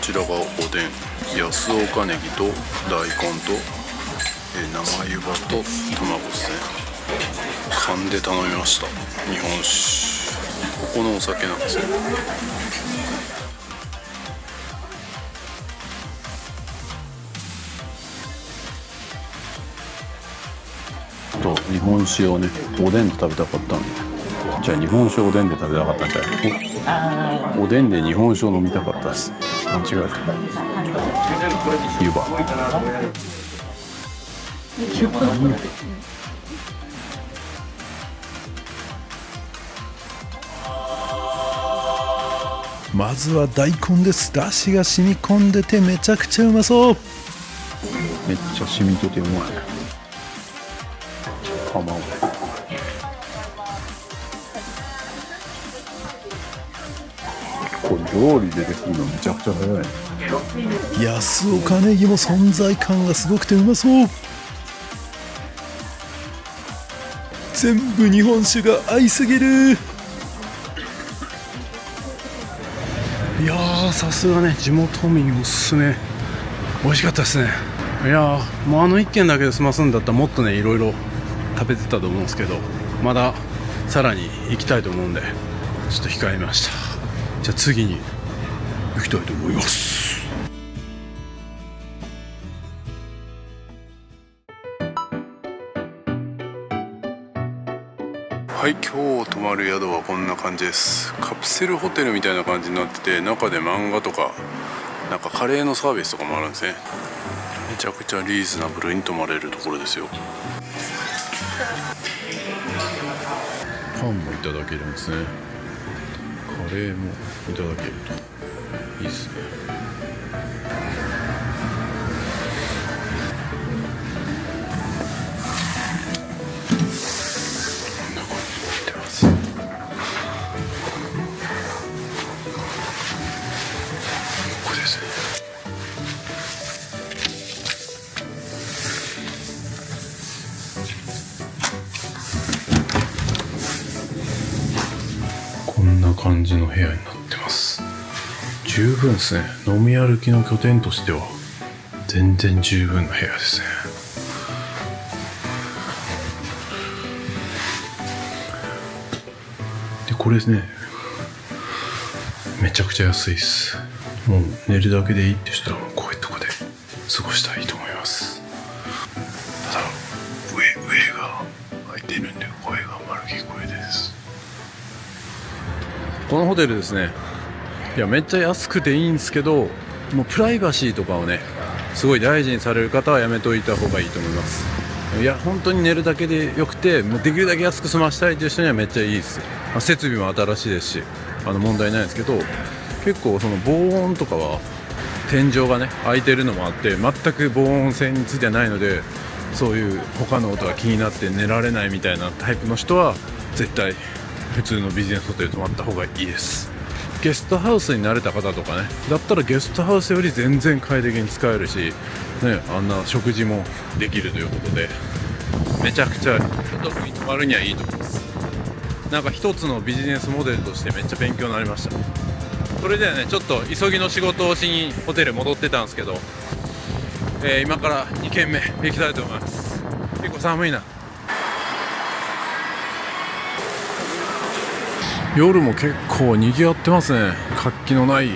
ちらがおでん、安岡ネギと大根と生湯葉と卵ですね。缶で頼みました。日本酒、ここのお酒なんですよ。と日本酒をね、おでんと食べたかったんでじゃあ日本酒おでんで食べたかったんじゃないおでんで日本酒を飲みたかったです。間違えた。湯葉まずは大根です。だしが染み込んでてめちゃくちゃうまそう。めっちゃ染みててうまい。卵これ料理出てくるのめちゃくちゃ早いね。安岡ネギも存在感がすごくてうまそう。全部日本酒が合いすぎる。いやーさすがね地元民おすすめ。美味しかったですね。いやーもう1軒だけで済ますんだったらもっとねいろいろ食べてたと思うんですけど、まださらに行きたいと思うんでちょっと控えました。じゃあ次に行きたいと思います。はい、今日泊まる宿はこんな感じです。カプセルホテルみたいな感じになってて、中で漫画とかなんかカレーのサービスとかもあるんですね。めちゃくちゃリーズナブルに泊まれるところですよ。パンもいただけるんですね。カレーもいただけるといいですね。こんな感じの部屋になってます。十分ですね。飲み歩きの拠点としては全然十分な部屋ですね。でこれですね、めちゃくちゃ安いです。もう寝るだけでいいって人はこういうとこで過ごしたらいいと思います。ただ上が開いてるんで声が丸聞こえです。このホテルですね、いやめっちゃ安くていいんですけど、もうプライバシーとかをねすごい大事にされる方はやめといた方がいいと思います。いや本当に寝るだけでよくて、もうできるだけ安く済ましたいという人にはめっちゃいいです。設備も新しいですし問題ないですけど、結構その防音とかは天井がね開いてるのもあって全く防音性についてないので、そういう他の音が気になって寝られないみたいなタイプの人は絶対普通のビジネスホテル泊まった方がいいです。ゲストハウスに慣れた方とかねだったらゲストハウスより全然快適に使えるし、ね、あんな食事もできるということでめちゃくちゃ特に泊まるにはいいと思います。なんか一つのビジネスモデルとしてめっちゃ勉強になりました。それではねちょっと急ぎの仕事をしにホテル戻ってたんですけど、今から2軒目行きたいと思います。結構寒いな。夜も結構賑わってますね。活気のない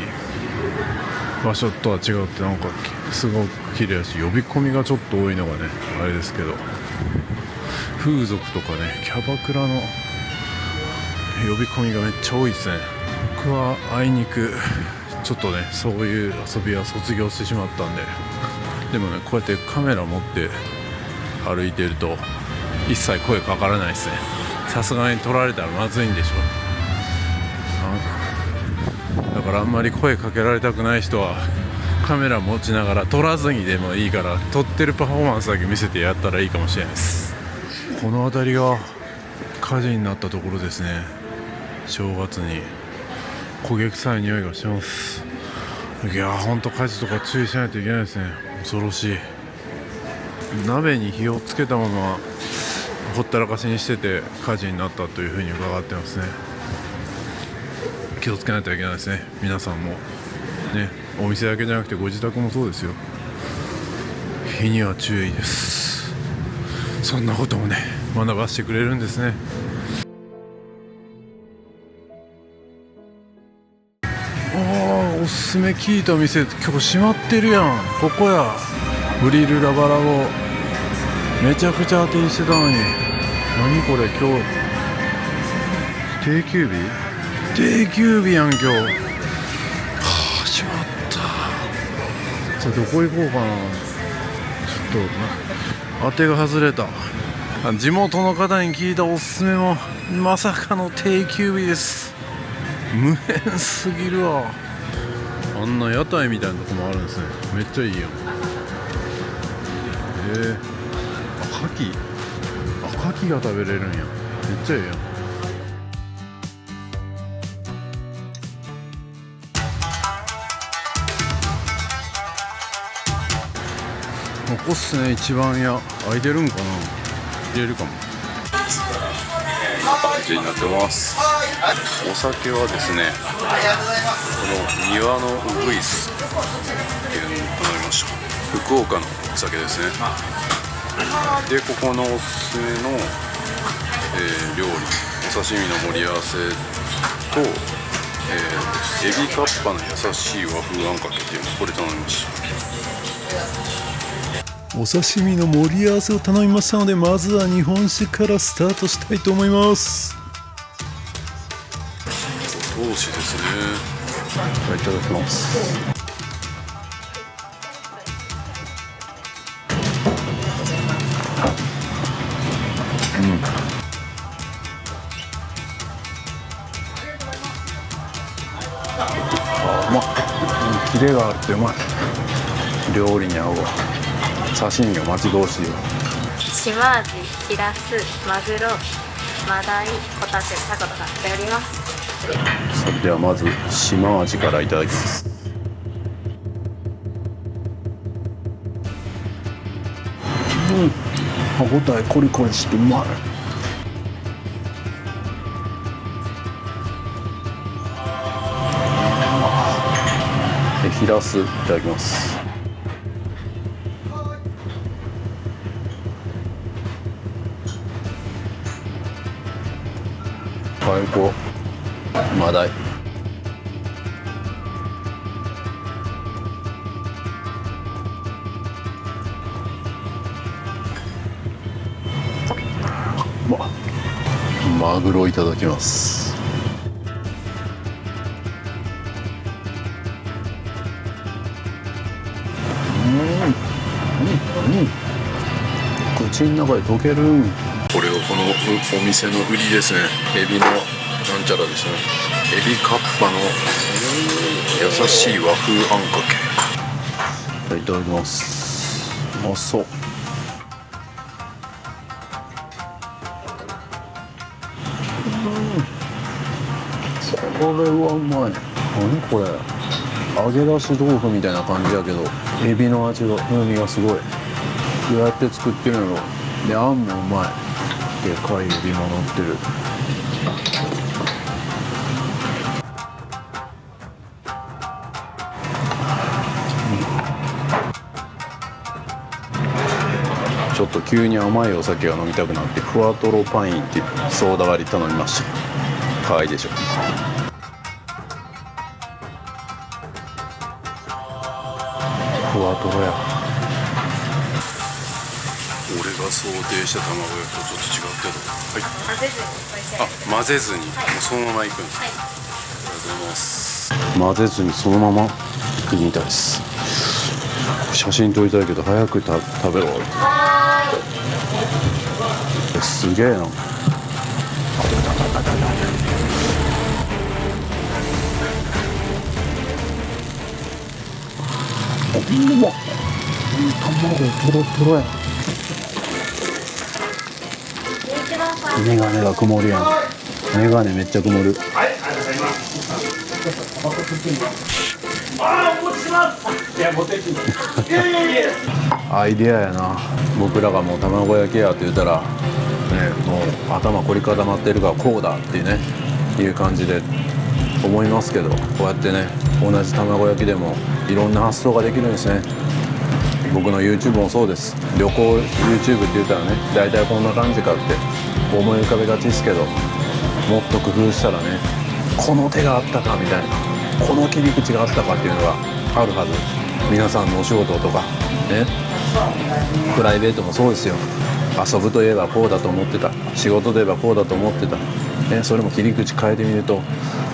場所とは違うってなんかすごく綺麗だし、呼び込みがちょっと多いのがねあれですけど、風俗とかねキャバクラの呼び込みがめっちゃ多いですね。僕はあいにくちょっとねそういう遊びは卒業してしまったんで、でもねこうやってカメラ持って歩いてると一切声かからないですね。さすがに撮られたらまずいんでしょ。だからあんまり声かけられたくない人はカメラ持ちながら撮らずにでもいいから撮ってるパフォーマンスだけ見せてやったらいいかもしれないです。この辺りが火事になったところですね。正月に焦げ臭い匂いがします。いやーほんと火事とか注意しないといけないですね。恐ろしい。鍋に火をつけたままほったらかしにしてて火事になったというふうに伺ってますね。気をつけないといけないですね。皆さんもね、お店だけじゃなくてご自宅もそうですよ。火には注意です。そんなこともね学ばせてくれるんですね。おすすめ聞いた店今日閉まってるやん。ここや。グリルラバラボめちゃくちゃ当てにしてたのに、何これ今日定休日定休日やん今日。はあしまった。じゃあどこ行こうかな。ちょっと当てが外れた。地元の方に聞いたおすすめもまさかの定休日です。無縁すぎるわ。あんな屋台みたいなとこもあるんですね。めっちゃいいやん。牡蠣が食べれるんや。めっちゃいいやん。ここっすね、一番屋空いてるんかな。入れるかも。こんな感じになってます。お酒はですね、この庭のウグイスっていうのを頼みました。福岡のお酒ですね。で、ここのおすすめの、料理、お刺身の盛り合わせと、エビカッパの優しい和風あんかけっていうのをこれ頼みました。お刺身の盛り合わせを頼みましたので、まずは日本酒からスタートしたいと思います。お通しですね。いただきます。うまっ。キレがあってうまい。料理に合うわ。刺身が待ち遠しいわ。島アジ、シラス、マグロ、マダイ、ホタテ、タコとなっております。それではまず島アジからいただきます。歯ごたえコリコリしてうまい。ヒラスいただきます。最高。マダイ。マグロいただきます。口の中で溶ける。これをこのお店の売りですね。エビのなんちゃらですね。エビカッパの優しい和風あんかけ。いただきます。うまそう。これはうまい。何これ。揚げ出し豆腐みたいな感じやけど、エビの味が風味がすごい。どうやって作ってるの。で、あんもうまい。でかいエビも乗ってる。ちょっと急に甘いお酒が飲みたくなってふわとろパインっていうソーダ割り頼みました。可愛いでしょ。ふわとろや。俺が想定した卵焼きとちょっと違うけど、はい、混ぜずに、もうそのままいくんです、ありがとうございます。混ぜずにそのままいくみたいです。写真撮りたいけど早く食べろ。すげえな。うわ、卵トロトロや。メガネが曇るやん。メガネめっちゃ曇る。アイデアやな。僕らがもう卵焼きやって言ったら、ね、もう頭凝り固まってるからこうだっていうね、いう感じで思いますけど、こうやってね、同じ卵焼きでもいろんな発想ができるんですね。僕の YouTube もそうです。旅行 YouTube って言ったらね、大体こんな感じかって思い浮かべがちですけど、もっと工夫したらね、この手があったかみたいな、この切り口があったかっていうのがあるはず。皆さんのお仕事とかね、プライベートもそうですよ。遊ぶといえばこうだと思ってた、仕事といえばこうだと思ってた、それも切り口変えてみると、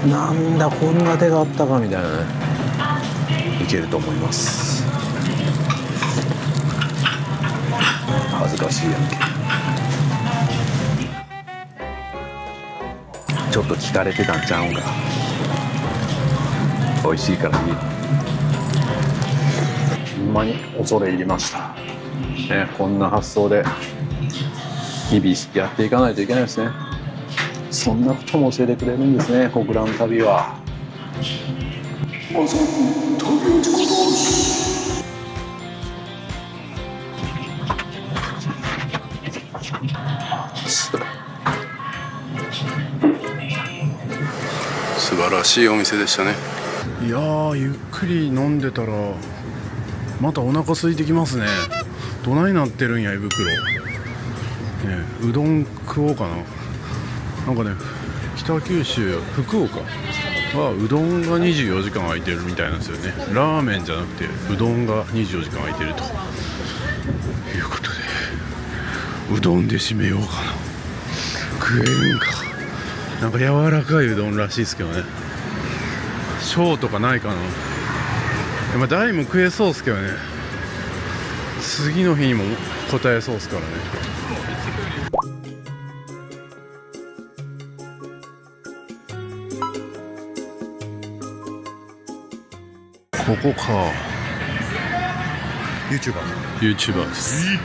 なんだこんな手があったかみたいなね、いけると思います。恥ずかしいやんけ。ちょっと聞かれてたんちゃうんか。美味しいからいい。ほんまに恐れ入りました、ね、こんな発想で日々やっていかないといけないですね。そんなことも教えてくれるんですね、小倉の旅は。素晴らしいお店でしたね。いやー、ゆっくり飲んでたらまたお腹空いてきますね。どないなってるんや胃袋、うどん食おうかな。なんかね、北九州福岡はうどんが24時間空いてるみたいなんですよね。ラーメンじゃなくてうどんが24時間空いてるということで、うどんで締めようかな。食えるんか。なんか柔らかいうどんらしいですけどね。小とかないかな。まあ大も食えそうですけどね。次の日にも答えそうですからね。ここか。 YouTuber です。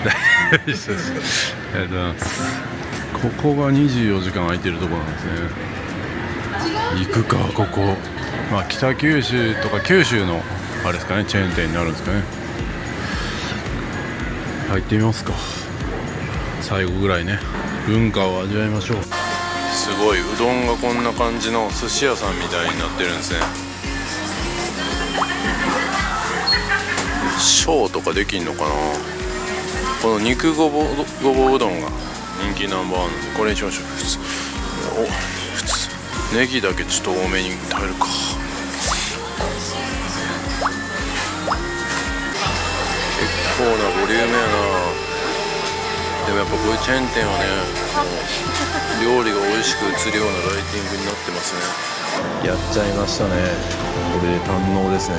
大丈夫です。ありがとうございます。ここが24時間空いてるところなんですね。行くか、ここ。まあ北九州とか九州のあれですかね、チェーン店になるんですかね。入ってみますか。最後ぐらいね、文化を味わいましょう。すごい、うどんがこんな感じの寿司屋さんみたいになってるんですね。ショーとかできんのかな。この肉ごぼううどんが人気ナンバーワンなんで、これにしましょう。普通ネギだけちょっと多めに食べるか。結構なボリュームやな。でもやっぱこういうチェーン店はね、料理が美味しく映るようなライティングになってますね。やっちゃいましたね。これで堪能ですね。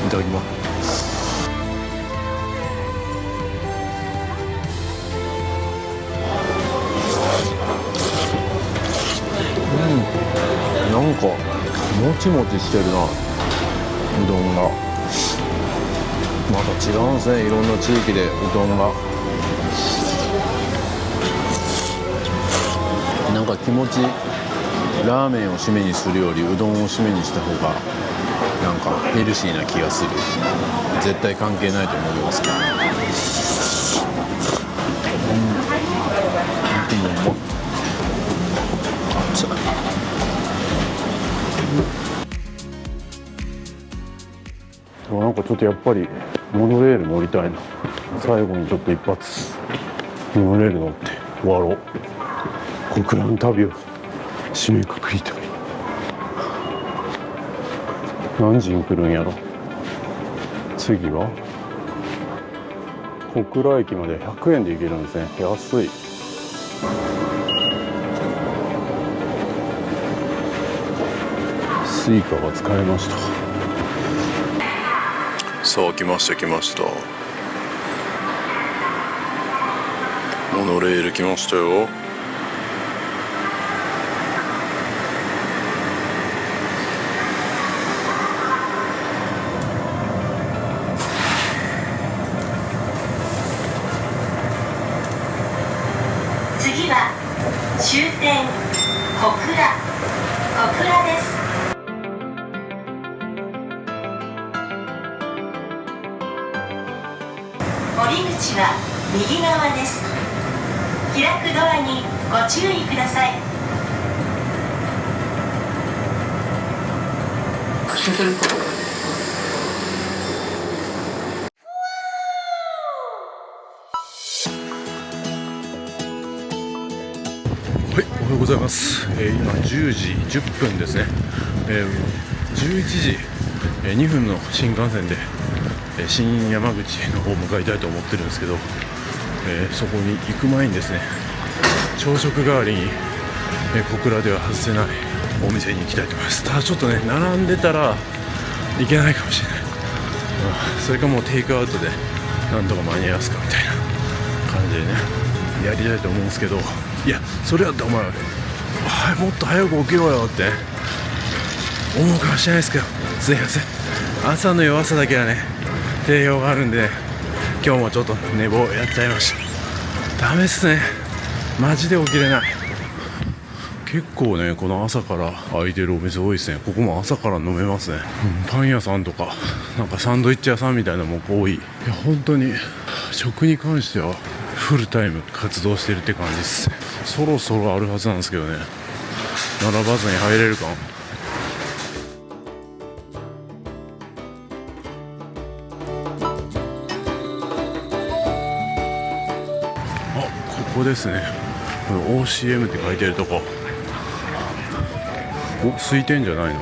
いただきます。なんかもちもちしてるな、うどんが。また違うんですね、いろんな地域でうどんが。なんか気持ちラーメンを締めにするよりうどんを締めにした方がなんかヘルシーな気がする。絶対関係ないと思いますけど。なんかちょっとやっぱりモノレール乗りたいな。最後にちょっと一発モノレール乗って終わろう。小倉の旅を締めくくりたい。何時に来るんやろ。次は小倉駅まで100円で行けるんですね。安い。スイカが使えました。さあ来ましたモノレール来ましたよ。次は終点小倉です。降り口は右側です。開くドアにご注意ください。はい、おはようございます。今10時10分ですね。11時2分の新幹線で新山口の方向かいたいと思ってるんですけど、そこに行く前にですね、朝食代わりに、小倉では外せないお店に行きたいと思います。ただちょっとね、並んでたらいけないかもしれない。それかもうテイクアウトでなんとか間に合わすかみたいな感じでね、やりたいと思うんですけど、いや、それやったらお前、もっと早く起きろよって思うかもしれないですけど、すいません、朝の弱さだけはね定評があるんで、今日もちょっと寝坊やっちゃいました。ダメっすね、マジで起きれない。結構ね、この朝から開いてるお店多いですね。ここも朝から飲めますね。パン屋さんとかなんかサンドイッチ屋さんみたいなのも多い。いや、本当に食に関してはフルタイム活動してるって感じです。そろそろあるはずなんですけどね、並ばずに入れるか。ここですね、OCM って書いてるとこ。空いてんじゃないの？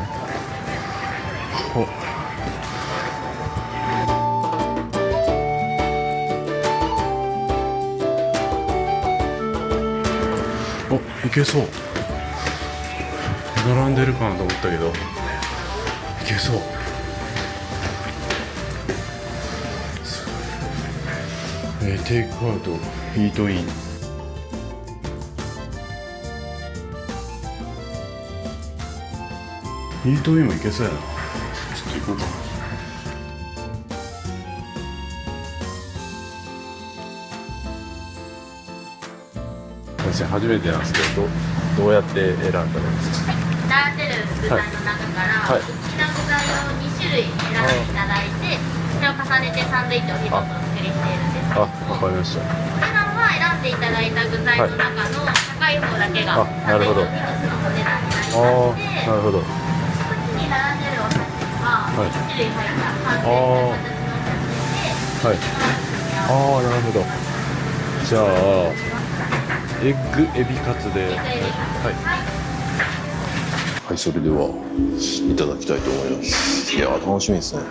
いけそう。並んでるかなと思ったけどいけそう。テイクアウト、イートイン。イートインもいけそうやな。ちょっと行こうかな。私初めてなんですけど、どうやって選んだんですか？並んでる具材の中から、好きな具材を2種類選んでいただいて、それを重ねてサンドイッチを一つお作りしているんです。わかりました。普段は選んでいただいた具材の中の高い方だけがサンドイッチの一つのお値段になりまして、なるほど。こっちに並んでるお刺身は1種類入った完全な形のお刺身で、なるほど。じゃあエッグエビカツで、はい、それではいただきたいと思います。いや、楽しみですね。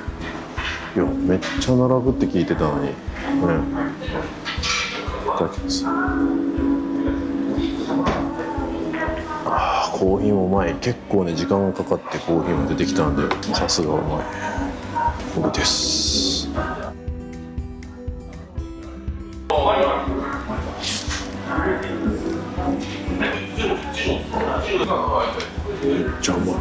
いや、めっちゃ並ぶって聞いてたのにね。いただきます。コーヒーもうまい。結構ね、時間がかかってコーヒーも出てきたんで、さすがうまい。これです。めっちゃうま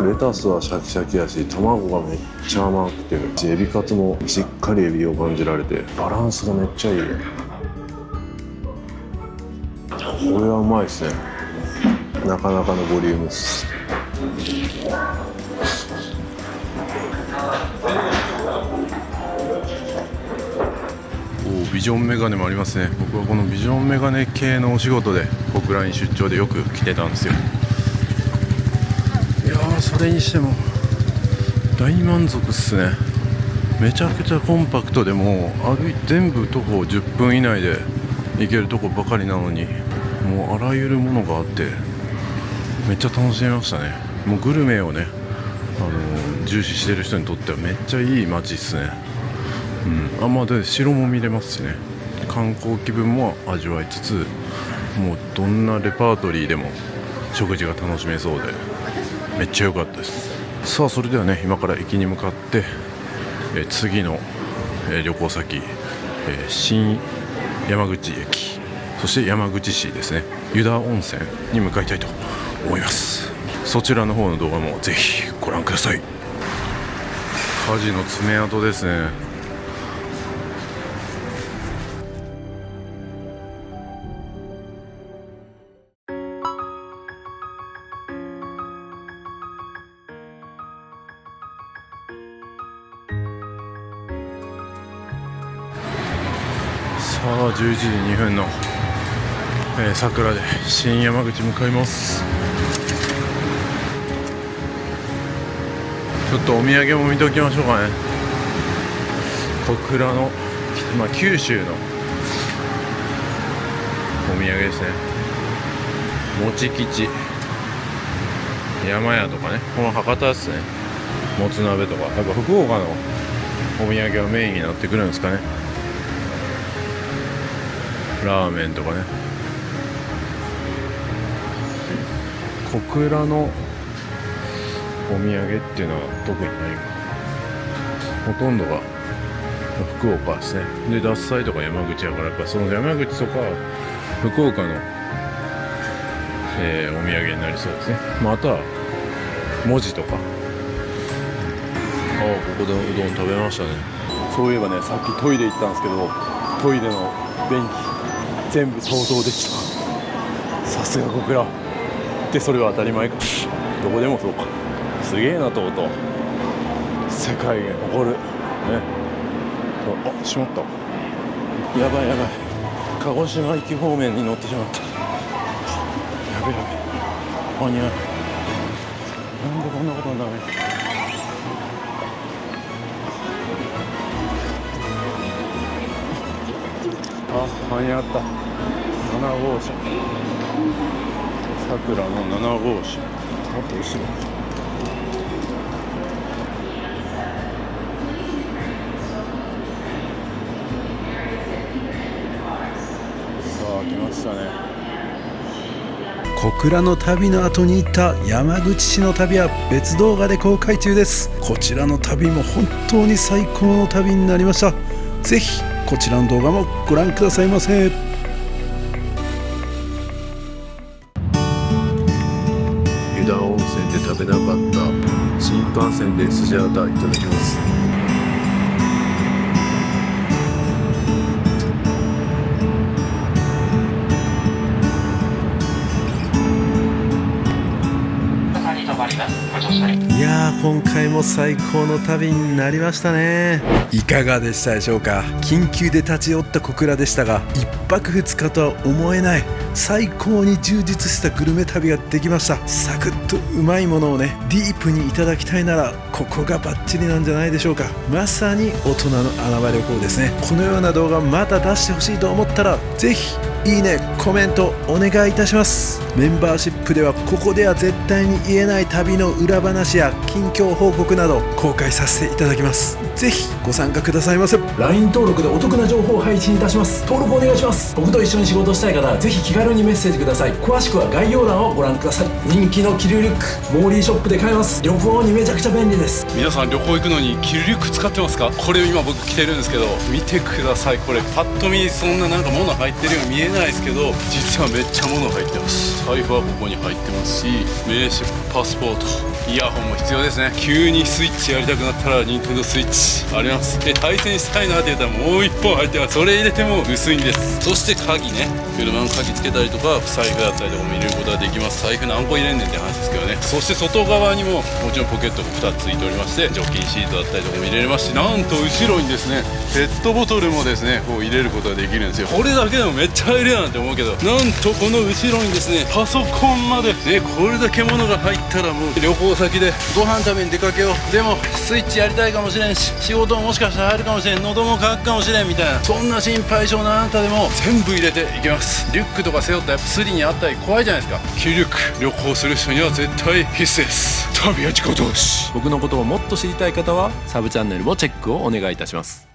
い。レタスはシャキシャキやし、卵がめっちゃ甘くて、エビカツもしっかりエビを感じられて、バランスがめっちゃいい。これはうまいですね。なかなかのボリュームです。ビジョンメガネもありますね。僕はこのビジョンメガネ系のお仕事で小倉に出張でよく来てたんですよ。いやー、それにしても大満足っすね。めちゃくちゃコンパクトで、もう歩いて全部徒歩10分以内で行けるとこばかりなのに、もうあらゆるものがあってめっちゃ楽しめましたね。もうグルメをね、重視してる人にとってはめっちゃいい街っすね。で城も見れますしね、観光気分も味わいつつ、もうどんなレパートリーでも食事が楽しめそうでめっちゃ良かったです。さあ、それではね、今から駅に向かって、次の、旅行先、新山口駅、そして山口市ですね、湯田温泉に向かいたいと思います。そちらの方の動画もぜひご覧ください。火事の爪痕ですね。さあ、11時2分の、桜で新山口向かいます。ちょっとお土産も見ておきましょうかね。小倉の、九州のお土産ですね。餅吉、山屋とかね、この博多ですね、もつ鍋とか、やっぱ福岡のお土産はメインになってくるんですかね。ラーメンとかね。小倉のお土産っていうのは特にないか。ほとんどが福岡ですね。で獺祭とか山口やから、やっぱその山口とか福岡の、お土産になりそうですね。あとは文字とか。ここでうどん食べましたね。そういえばね、さっきトイレ行ったんですけど、トイレの便器全部想像できた。さすが小倉で、それは当たり前か。どこでもそうか。すげえな、とうとう世界が誇るね。あ、しまった。やばいやばい、鹿児島行き方面に乗ってしまった。やべやべ、間に合う。なんでこんなことになるの。あ、間に合った。7号車、さくらの7号車。もっと後ろ。さあ来ましたね。小倉の旅の後に行った山口市の旅は別動画で公開中です。こちらの旅も本当に最高の旅になりました。ぜひこちらの動画もご覧くださいませ。湯田温泉で食べなかった新幹線でスジャータいただきます。いやー、今回も最高の旅になりましたね。いかがでしたでしょうか。緊急で立ち寄った小倉でしたが、1泊2日とは思えない最高に充実したグルメ旅ができました。サクッとうまいものをね、ディープにいただきたいならここがバッチリなんじゃないでしょうか。まさに大人の穴場旅行ですね。このような動画また出してほしいと思ったら、ぜひいいね、コメントお願いいたします。メンバーシップではここでは絶対に言えない旅の裏話や近況報告など公開させていただきます。ぜひご参加くださいませ。 LINE 登録でお得な情報を配信いたします。登録お願いします。僕と一緒に仕事したい方はぜひ気軽にメッセージください。詳しくは概要欄をご覧ください。人気のキルリュック、モーリーショップで買えます。旅行にめちゃくちゃ便利です。皆さん旅行行くのにキルリュック使ってますか？これ今僕着てるんですけど、見てください。これパッと見そんななんか物入ってるように見えないですけど、実はめっちゃ物入ってます。財布はここに入ってますし、名刺、パスポート、イヤホンも必要ですね。急にスイッチやりたくなったらニンテンドースイッチあります。で対戦したいなって言ったらもう1本入ってます。それ入れても薄いんです。そして鍵ね、車の鍵つけたりとか財布だったりとかも入れることができます。財布何個入れんねんって話ですけどね。そして外側にももちろんポケットが2つついておりまして、除菌シートだったりとかも入れれますし、なんと後ろにですねペットボトルもですねこう入れることができるんですよ。これだけでもめっちゃ入れるなんて思うけど、なんとこの後ろにですねパソコンまでね、これだけ物が入ったらもう旅行先でご飯食べに出かけよう、でもスイッチやりたいかもしれんし、仕事ももしかしたら入るかもしれん、喉も渇くかもしれんみたいな、そんな心配性なあなたでも全部入れていけます。リュックとか背負ったらスリにあったり怖いじゃないですか。キルリュック、旅行する人には絶対必須です。旅は自己投資。僕のことをもっと知りたい方はサブチャンネルもチェックをお願いいたします。